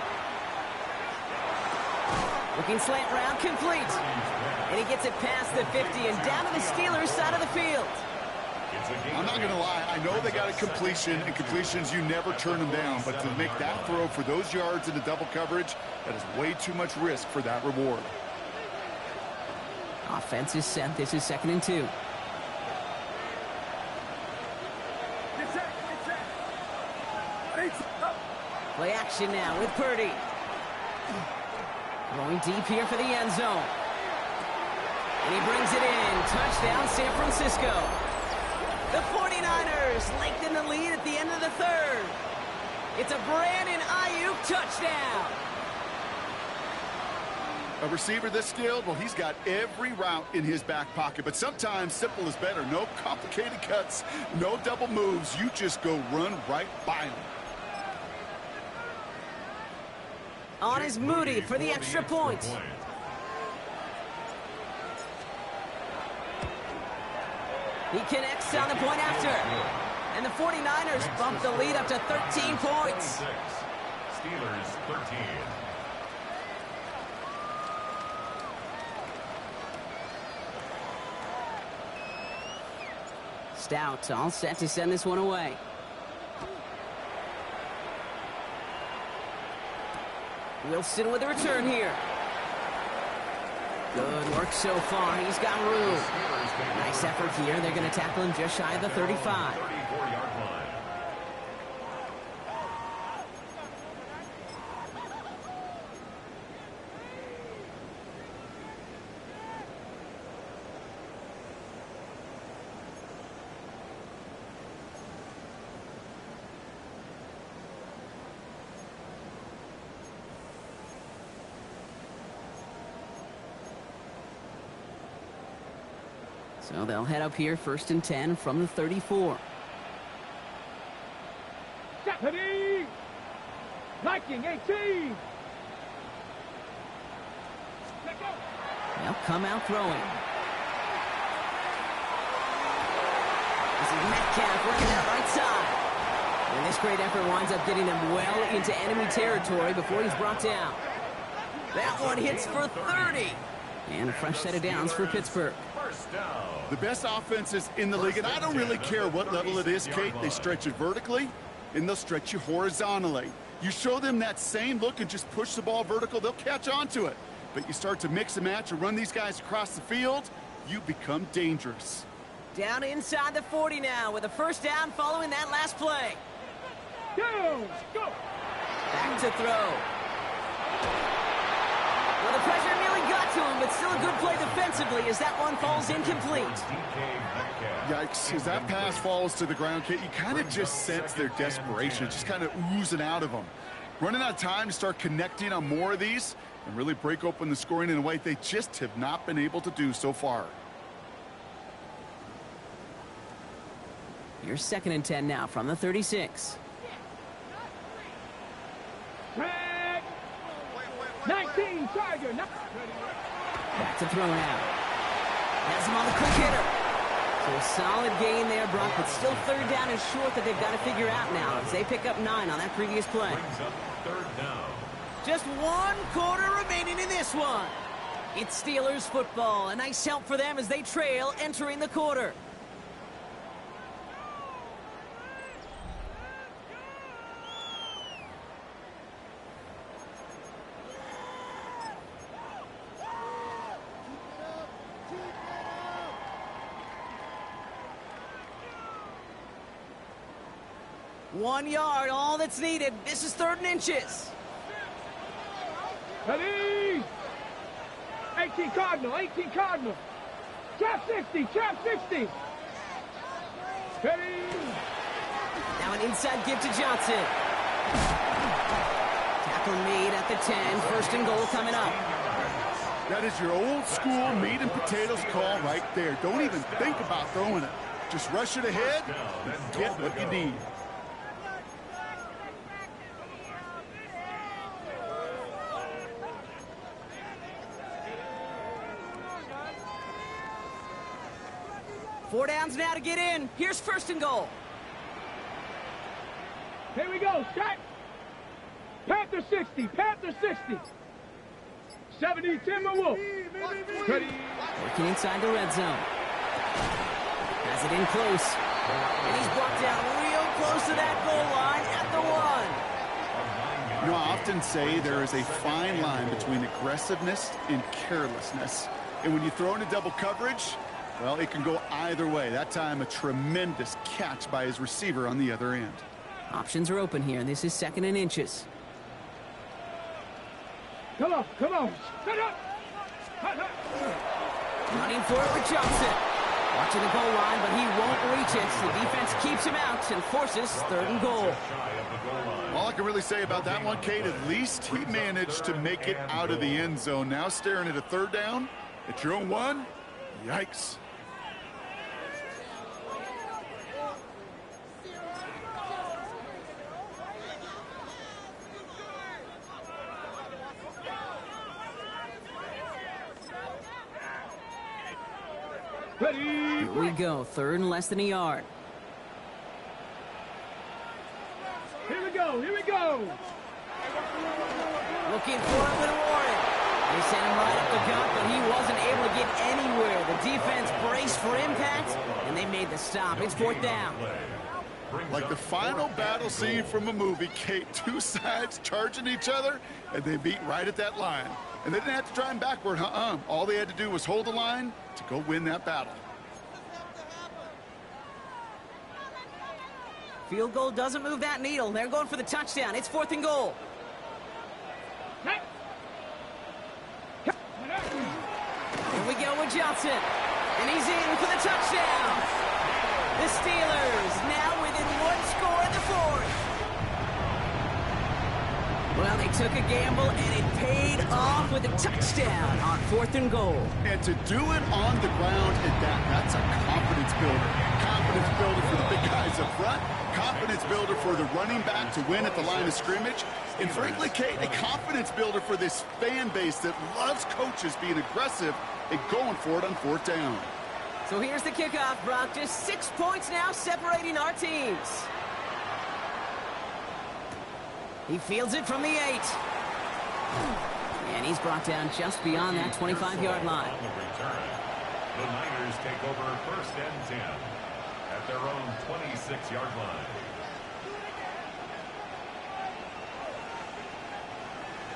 Looking slant route, complete. And he gets it past the 50 and down to the Steelers' side of the field. I'm not going to lie. I know they got a completion, and completions, you never turn them down. But to make that throw for those yards into double coverage, that is way too much risk for that reward. Offense is set. This is 2nd and 2. Play action now with Purdy. Going deep here for the end zone. And he brings it in. Touchdown, San Francisco. The 49ers lengthen the lead at the end of the 3rd. It's a Brandon Ayuk touchdown. A receiver this skilled, well, he's got every route in his back pocket. But sometimes simple is better. No complicated cuts, no double moves. You just go run right by him. On is Moody for the extra point. He connects on the point after. And the 49ers bump the lead up to 13 points. Steelers 13. Stout all set to send this one away. Wilson with a return here. Good work so far. He's got room. Nice effort here. They're going to tackle him just shy of the 35. 34-yard line. So they'll head up here, 1st and 10 from the 34. Deputy! Viking 18! They'll come out throwing. This is Metcalf working that right side. And this great effort winds up getting them well into enemy territory before he's brought down. That one hits for 30. And a fresh set of downs for Pittsburgh. The best offenses in the league, and I don't really care what level it is, Kate. They stretch it vertically, and they'll stretch you horizontally. You show them that same look and just push the ball vertical, they'll catch on to it. But you start to mix and match or run these guys across the field, you become dangerous. Down inside the 40 now with a first down following that last play. Go! Back to throw. Well, the pressure nearly got to him, but still a good play defensively as that one falls incomplete. Yikes, as that pass falls to the ground, Kate, you kind of just sense their desperation, just kind of oozing out of them. Running out of time to start connecting on more of these and really break open the scoring in a way they just have not been able to do so far. Here's 2nd and 10 now from the 36. 19, Tiger. Back to throw now. Has him on the quick hitter. So a solid gain there, Brock, but still 3rd down and short that they've got to figure out now as they pick up 9 on that previous play. Brings up 3rd down. Just 1 quarter remaining in this one. It's Steelers football. A nice help for them as they trail entering the quarter. One yard, all that's needed. This is 3rd and inches. Ready? 18 Cardinal, 18 Cardinal. Trap 60, trap 60. Ready? Now an inside give to Johnson. Tackle made at the 10. 1st and goal coming up. That is your old school meat and potatoes call right there. Don't even think about throwing it. Just rush it ahead and get what you need. Four downs now to get in. Here's 1st and goal. Here we go, set. Panther 60, Panther 60. 70, Timberwolf. Ready? Working inside the red zone. Has it in close. And he's brought down real close to that goal line at the 1. You know, I often say there is a fine line between aggressiveness and carelessness. And when you throw into double coverage, well, it can go either way. That time, a tremendous catch by his receiver on the other end. Options are open here. This is 2nd and inches. Come on, come on. Shut up. Running for it with Johnson. Watching the goal line, but he won't reach it. The defense keeps him out and forces 3rd and goal. All I can really say about that one, Kate, at least he managed to make it out of the end zone. Now staring at a 3rd down at your own 1. Yikes. Ready. Here we go. Third and less than a yard. Here we go. Here we go. Looking for it with Warren. They sent him right up the gut, but he wasn't able to get anywhere. The defense braced for impact, and they made the stop. It's fourth down. Like the final battle scene from a movie, Kate, two sides charging each other, and they beat right at that line. And they didn't have to drive backward, All they had to do was hold the line to go win that battle. Field goal doesn't move that needle. They're going for the touchdown. It's fourth and goal. Here we go with Johnson. And he's in for the touchdown. The Steelers now within one score in the fourth. Well, they took a gamble, and it paid off with a touchdown on fourth and goal. And to do it on the ground at that's a confidence builder. Confidence builder for the big guys up front. Confidence builder for the running back to win at the line of scrimmage. And frankly, Kate, a confidence builder for this fan base that loves coaches being aggressive and going for it on fourth down. So here's the kickoff, Brock. Just 6 points now separating our teams. He fields it from the 8. And he's brought down just beyond that 25-yard line. On the return, the Niners take over first and 10 at their own 26-yard line.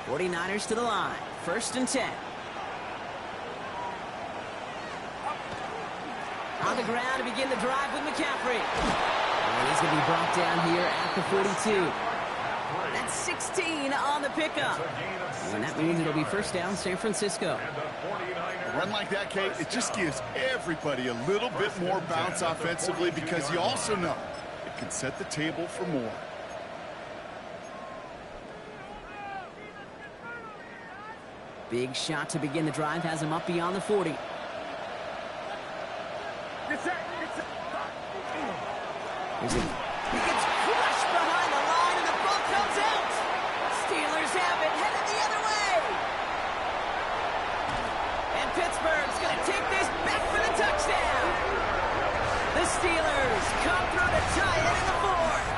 49ers to the line. First and 10. On the ground to begin the drive with McCaffrey. And he's going to be brought down here at the 42. That's 16 on the pickup. And that means it'll be first down, San Francisco. A run like that, Kate, it just gives everybody a little bit more bounce offensively because you also know it can set the table for more. Big shot to begin the drive has him up beyond the 40. He gets crushed behind the line, and the ball comes out. Steelers have it, headed the other way. And Pittsburgh's going to take this back for the touchdown. The Steelers come through to tie it in the fourth.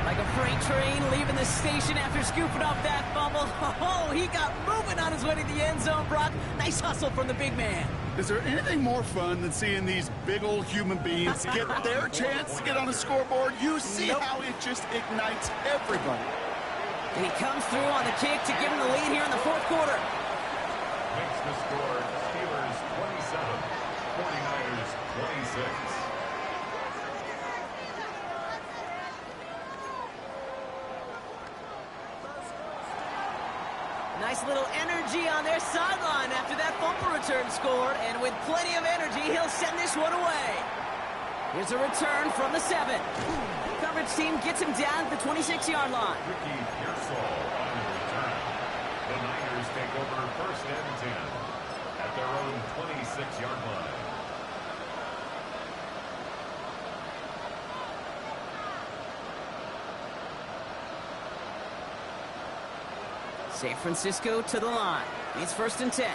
Like a freight train leaving the station after scooping up that fumble. Oh, he got moving on his way to the end zone, Brock. Nice hustle from the big man. Is there anything more fun than seeing these big old human beings get their chance to get on a scoreboard? You see how it just ignites everybody. And he comes through on the kick to give him the lead here in the fourth quarter. Makes the score Steelers 27, 49ers 26. Nice little energy on their sideline after that fumble return scored, and with plenty of energy, he'll send this one away. Here's a return from the 7. Coverage team gets him down at the 26-yard line. Ricky Pearsall on the return. The Niners take over first and 10 at their own 26-yard line. San Francisco to the line. It's first and 10.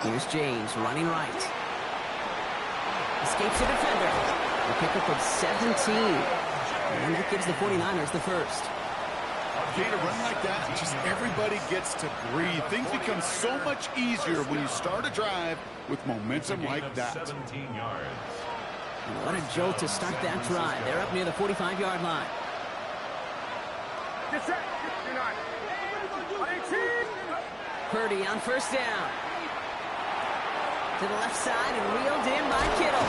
Here's James running right. Escapes the defender. A pickup of 17. And that gives the 49ers the first. Okay, to run like that, just everybody gets to breathe. Things become so much easier when you start a drive with momentum like that. 17 yards. What a jolt to start that drive. They're up near the 45-yard line. Purdy on first down. To the left side and reeled in by Kittle.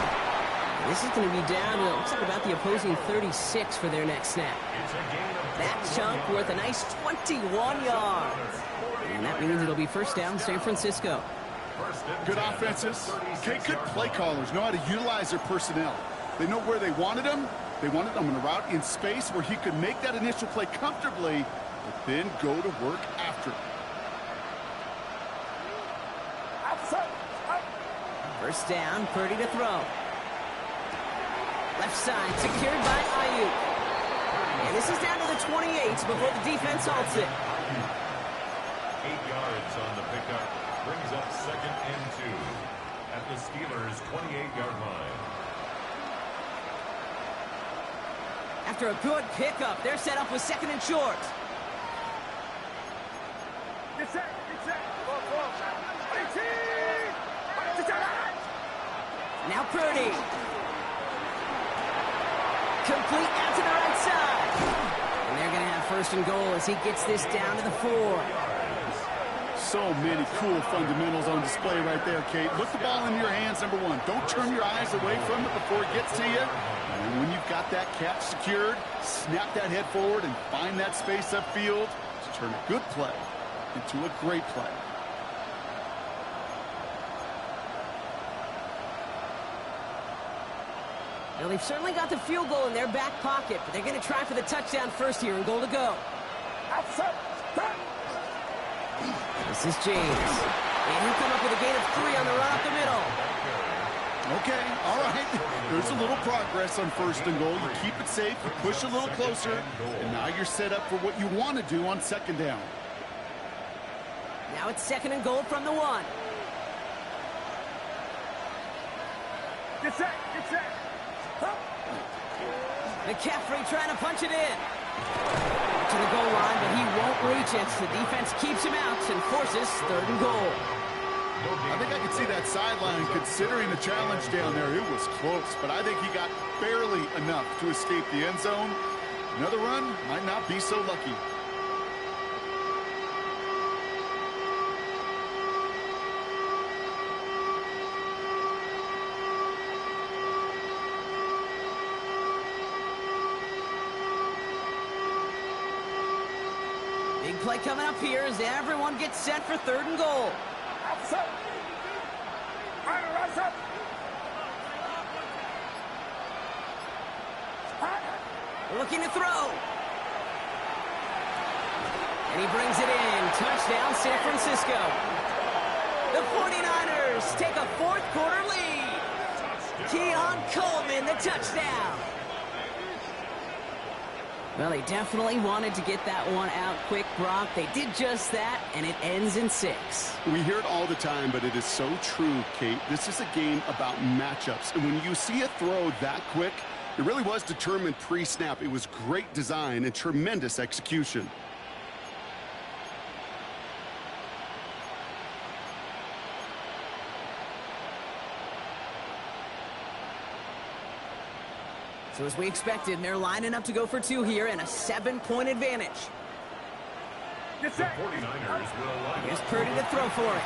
And this is going to be down to, looks like about the opposing 36 for their next snap. That chunk worth a nice 21 yards. And that means it'll be first down San Francisco. Good offenses. Okay, good play callers know how to utilize their personnel. They know where they wanted them. They wanted them on a route in space where he could make that initial play comfortably, but then go to work after it. First down, Purdy to throw. Left side, secured by Ayuk. And this is down to the 28 before the defense halts it. 8 yards. yards on the pickup. Brings up 2nd and 2 at the Steelers' 28-yard line. After a good pickup, they're set up with 2nd and short. Get set. Now Purdy. Complete out to the right side. And they're going to have 1st and goal as he gets this down to the 4. So many cool fundamentals on display right there, Kate. Look the ball in your hands, number one. Don't turn your eyes away from it before it gets to you. And when you've got that catch secured, snap that head forward and find that space upfield to turn a good play into a great play. Now, they've certainly got the field goal in their back pocket, but they're going to try for the touchdown first here and goal to go. This is James. And he'll come up with a gain of 3 on the run up the middle. Okay, all right. There's a little progress on 1st and goal. You keep it safe, you push a little closer, and now you're set up for what you want to do on 2nd down. Now it's 2nd and goal from the 1. Get set. McCaffrey trying to punch it in. To the goal line, but he won't reach it. The defense keeps him out and forces 3rd and goal. I think I can see that sideline considering the challenge down there. It was close, but I think he got barely enough to escape the end zone. Another run might not be so lucky. Big play coming up here as everyone gets set for 3rd and goal. Looking to throw. And he brings it in. Touchdown, San Francisco. The 49ers take a 4th quarter lead. Keon Coleman, the touchdown. Well, they definitely wanted to get that one out quick, Brock. They did just that, and it ends in 6. We hear it all the time, but it is so true, Kate. This is a game about matchups. And when you see a throw that quick, it really was determined pre-snap. It was great design and tremendous execution. So as we expected, they're lining up to go for 2 here and a 7-point advantage. The 49ers will line Here's up. Purdy to throw for it.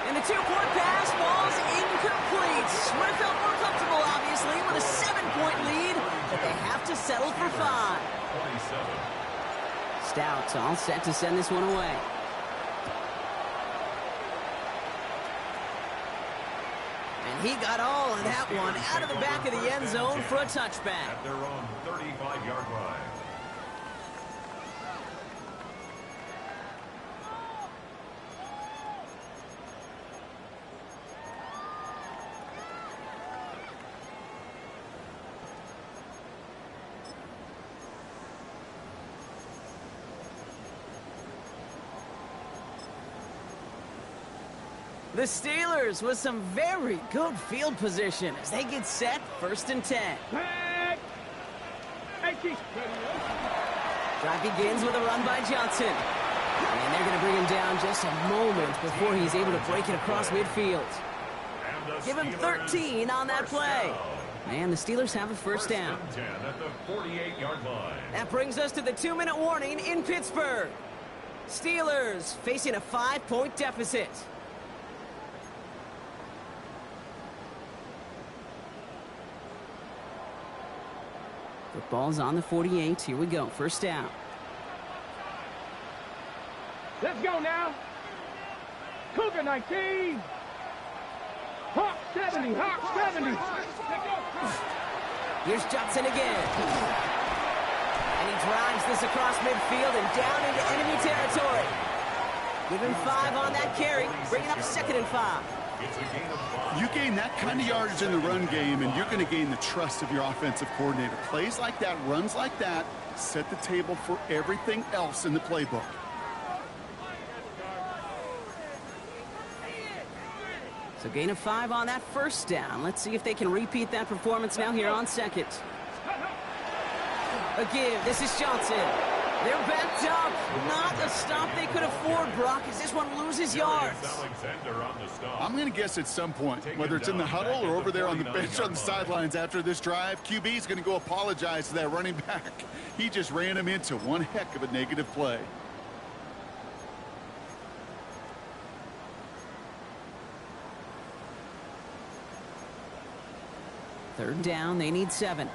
And the 2-point pass falls incomplete. Would have felt more comfortable, obviously, with a 7-point lead, but they have to settle for 5. 27. Stout's all set to send this one away. And he got all of that one out of the back of the end zone for a touchback. At their own 35-yard line. The Steelers with some very good field position as they get set 1st and 10. Drive begins with a run by Johnson. And they're going to bring him down just a moment before he's able to break it across midfield. Give him 13 on that play. And the Steelers have a 1st down. 10 at the 48-yard line. That brings us to the 2-minute warning in Pittsburgh. Steelers facing a 5-point deficit. Football's on the 48. Here we go. 1st down. Let's go now. Cougar 19. Hawk 70. Hawk 70. Here's Johnson again. And he drives this across midfield and down into enemy territory. Give him 5 on that carry. Bringing up 2nd and 5. It's a gain of 5. You gain that kind of yardage in the run game, and you're going to gain the trust of your offensive coordinator. Plays like that, runs like that, set the table for everything else in the playbook. So gain of 5 on that first down. Let's see if they can repeat that performance now here on second. A give. This is Johnson. They're backed up. Not a stop they could afford, Brock, as this one loses yards. I'm going to guess at some point, whether it's in the huddle or over there on the bench on the sidelines after this drive, QB is going to go apologize to that running back. He just ran him into one heck of a negative play. Third down, they need 7.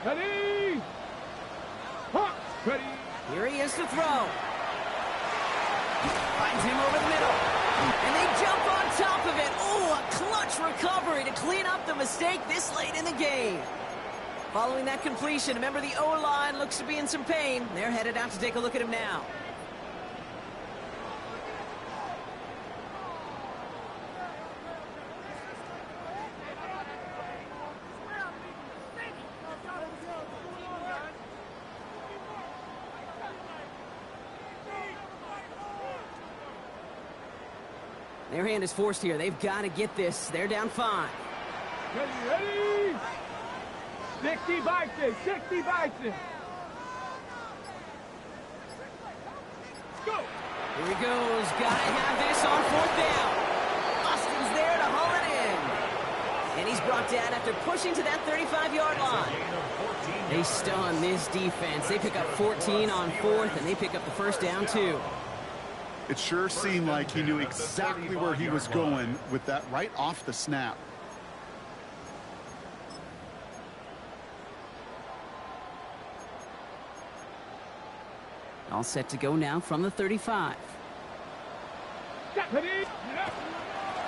Ready! Huh. Ready! Here he is to throw. Finds him over the middle. And they jump on top of it. Oh, a clutch recovery to clean up the mistake this late in the game. Following that completion, remember the O-line looks to be in some pain. They're headed out to take a look at him now. Their hand is forced here. They've got to get this. They're down 5. Ready! 60 Bison! 60 Bison! Go! Here he goes. Got to have this on 4th down. Austin's there to haul it in. And he's brought down after pushing to that 35-yard line. They stun this defense. They pick up 14 on 4th, and they pick up the first down, too. It sure seemed like he knew exactly where he was going with that right off the snap. All set to go now from the 35.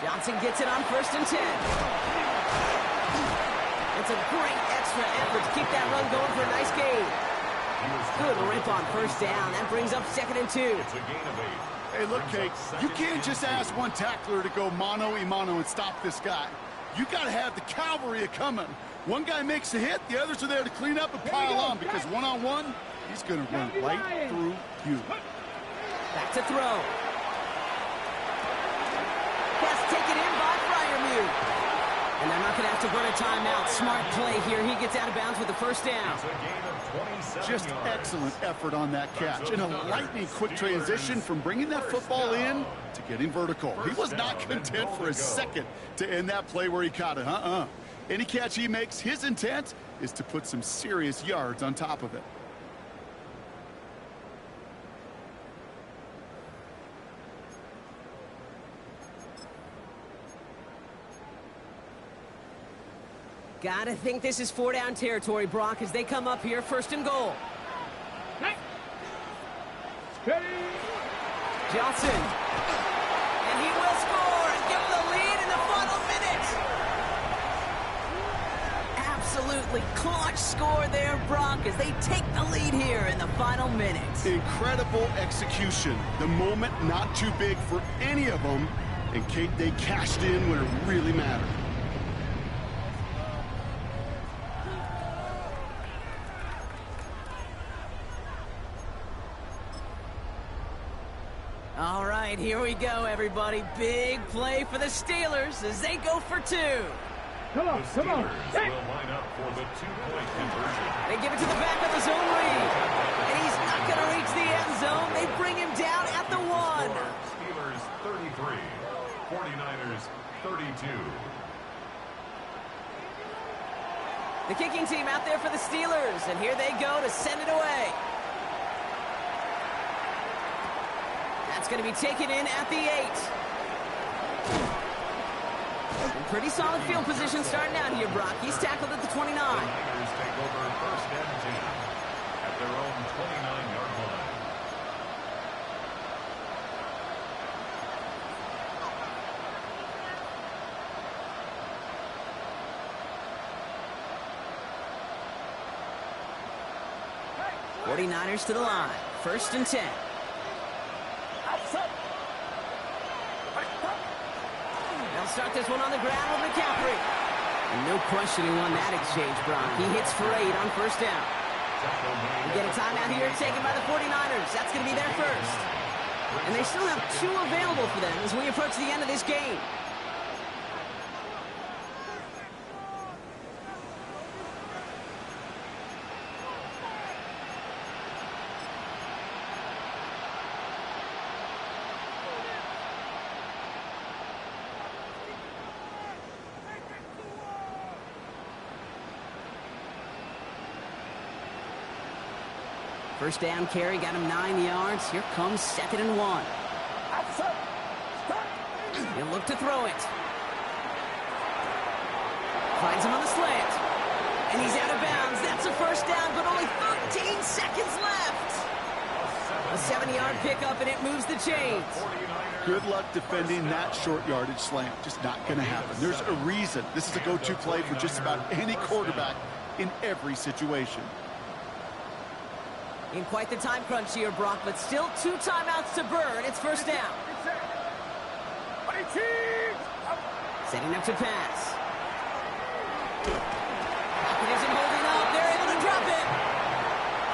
Johnson gets it on 1st and 10. It's a great extra effort to keep that run going for a nice gain. Good rip on 1st down. That brings up 2nd and 2. It's a gain of 8. Hey, look, Kate, you can't just ask one tackler to go mano-a-mano and stop this guy. You got to have the cavalry coming. One guy makes a hit, the others are there to clean up and pile on, because one-on-one, he's going to run right through you. Back to throw. Pass taken in by Fryermuth. And they're not going to have to run a timeout. Smart play here. He gets out of bounds with the first down. Just excellent effort on that catch. And a lightning quick transition from bringing that football in to getting vertical. He was not content for a second to end that play where he caught it. Any catch he makes, his intent is to put some serious yards on top of it. Gotta think this is 4-down territory, Brock, as they come up here, 1st and goal. Johnson. And he will score and give them the lead in the final minute. Absolutely clutch score there, Brock, as they take the lead here in the final minute. Incredible execution. The moment not too big for any of them. And Kate, they cashed in when it really mattered. All right, here we go, everybody. Big play for the Steelers as they go for 2. Come on, come on. Hey. Will line up for the 2-point conversion. They give it to the back of the zone read. And he's not going to reach the end zone. They bring him down at the 1. Steelers 33, 49ers 32. The kicking team out there for the Steelers. And here they go to send it away. That's going to be taken in at the 8. Pretty solid field position starting out here, Brock. He's tackled at the 29. The Niners take over 1st and 10 at their own 29-yard line. '49ers to the line. 1st and 10. They'll start this one on the ground with McCaffrey. And no question he won that exchange, Brock. He hits for 8 on 1st down. We get a timeout here taken by the 49ers. That's going to be their first. And they still have 2 available for them as we approach the end of this game. First down carry, got him 9 yards. Here comes 2nd and 1. He'll look to throw it. Finds him on the slant. And he's out of bounds. That's a first down, but only 13 seconds left. A 7-yard pickup, and it moves the chains. Good luck defending that short yardage slant. Just not going to happen. There's a reason. This is a go-to play for just about any quarterback in every situation. In quite the time crunch here, Brock, but still 2 timeouts to burn. It's first down. Setting up to pass. Pocket isn't holding up. They're able to drop it.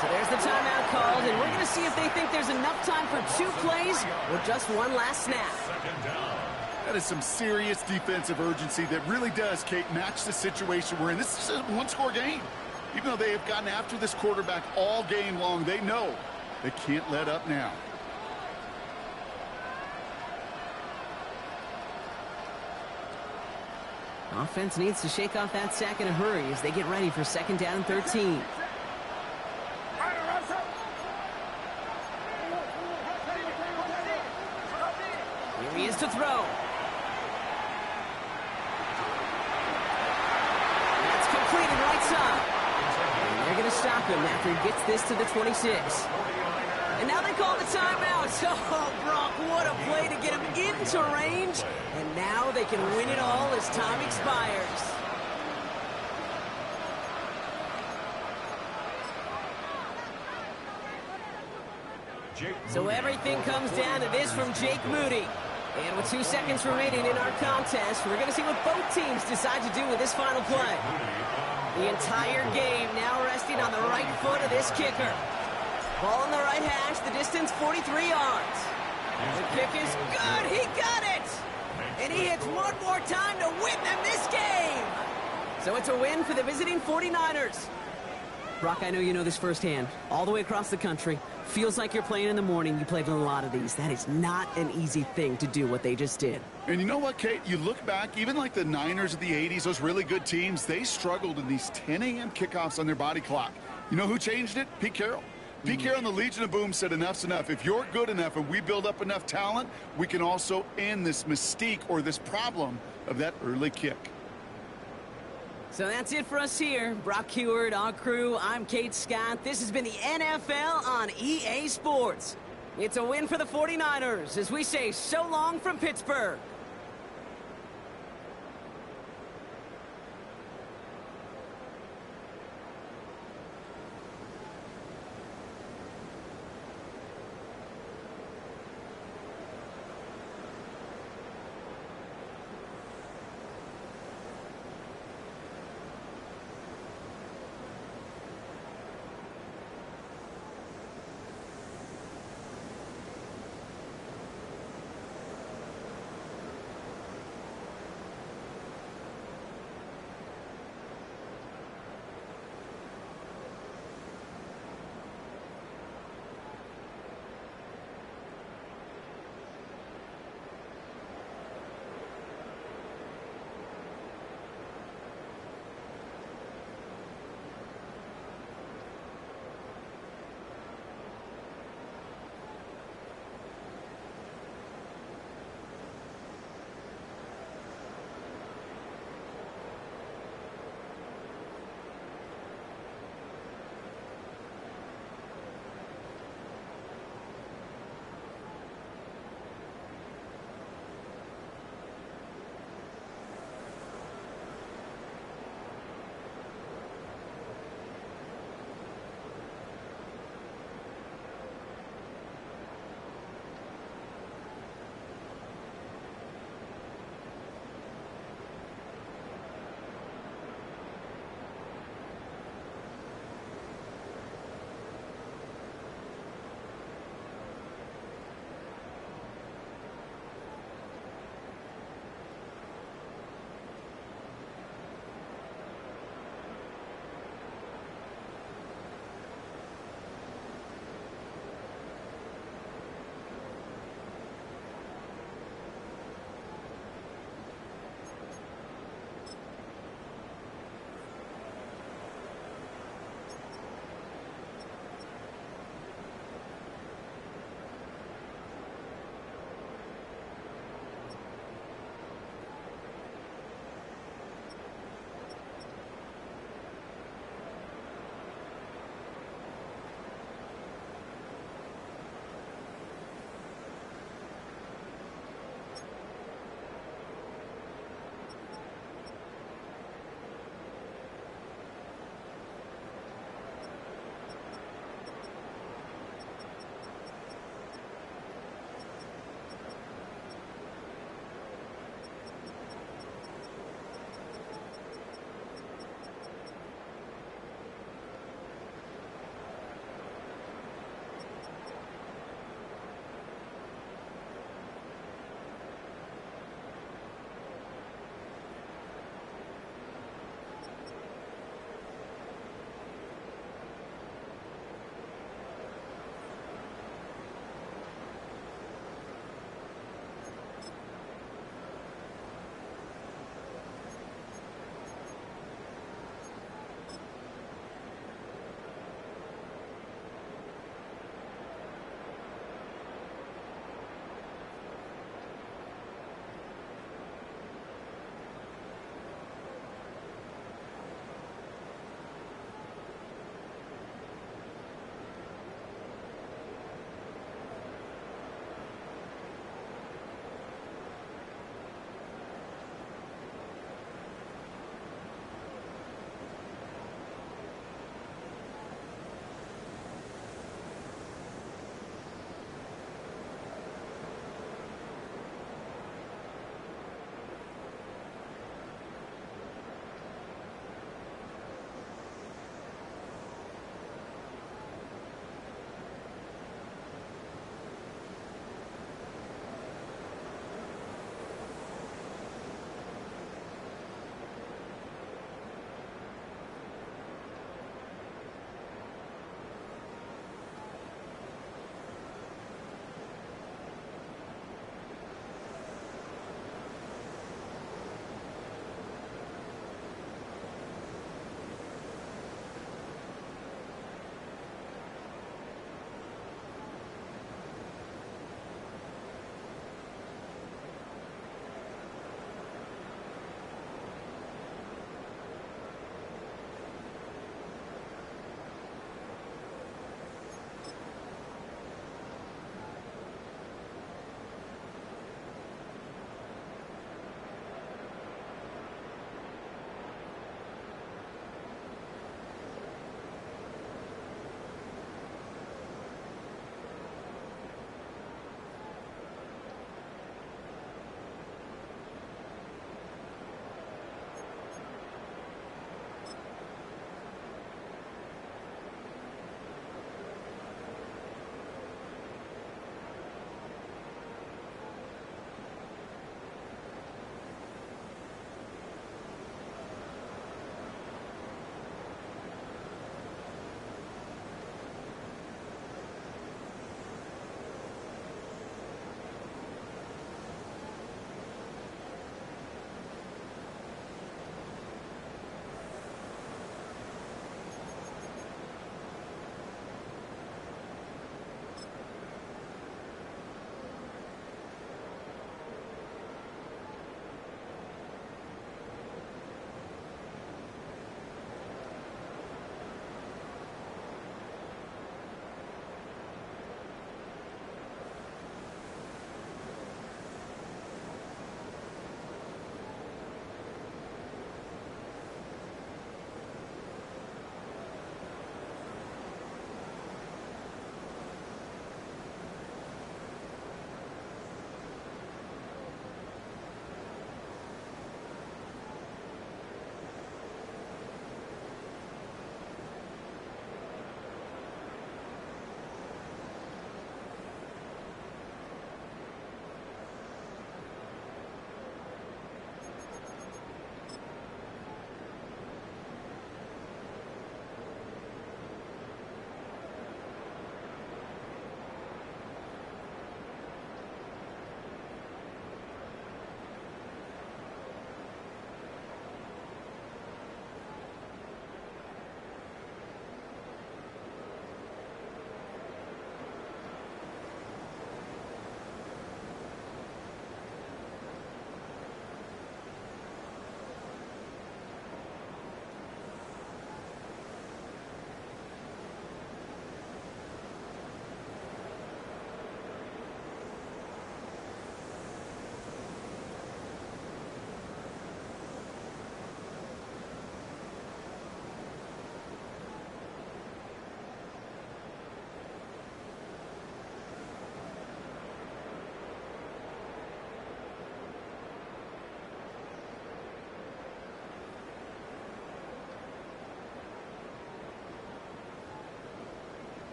So there's the timeout called, and we're going to see if they think there's enough time for 2 plays or just 1 last snap. That is some serious defensive urgency that really does, Kate, match the situation we're in. This is a 1-score game. Even though they have gotten after this quarterback all game long, they know they can't let up now. Offense needs to shake off that sack in a hurry as they get ready for 2nd down and 13. Here he is to throw. That's completed right side. And they're going to stop him after he gets this to the 26. And now they call the timeout. Oh, Brock, what a play to get him into range. And now they can win it all as time expires. So everything comes down to this from Jake Moody. And with 2 seconds remaining in our contest, we're going to see what both teams decide to do with this final play. The entire game now resting on the right foot of this kicker. Ball on the right hash, the distance 43 yards. The kick is good, he got it! And he hits one more time to win them this game! So it's a win for the visiting 49ers. Brock, I know you know this firsthand. All the way across the country. Feels like you're playing in the morning. You played in a lot of these. That is not an easy thing to do, what they just did. And you know what, Kate? You look back, even like the Niners of the 80s, those really good teams, they struggled in these 10 a.m. kickoffs on their body clock. You know who changed it? Pete Carroll. Pete Carroll and the Legion of Boom said enough's enough. If you're good enough and we build up enough talent, we can also end this mystique or this problem of that early kick. So that's it for us here. Brock Heward, our crew, I'm Kate Scott. This has been the NFL on EA Sports. It's a win for the 49ers as we say so long from Pittsburgh.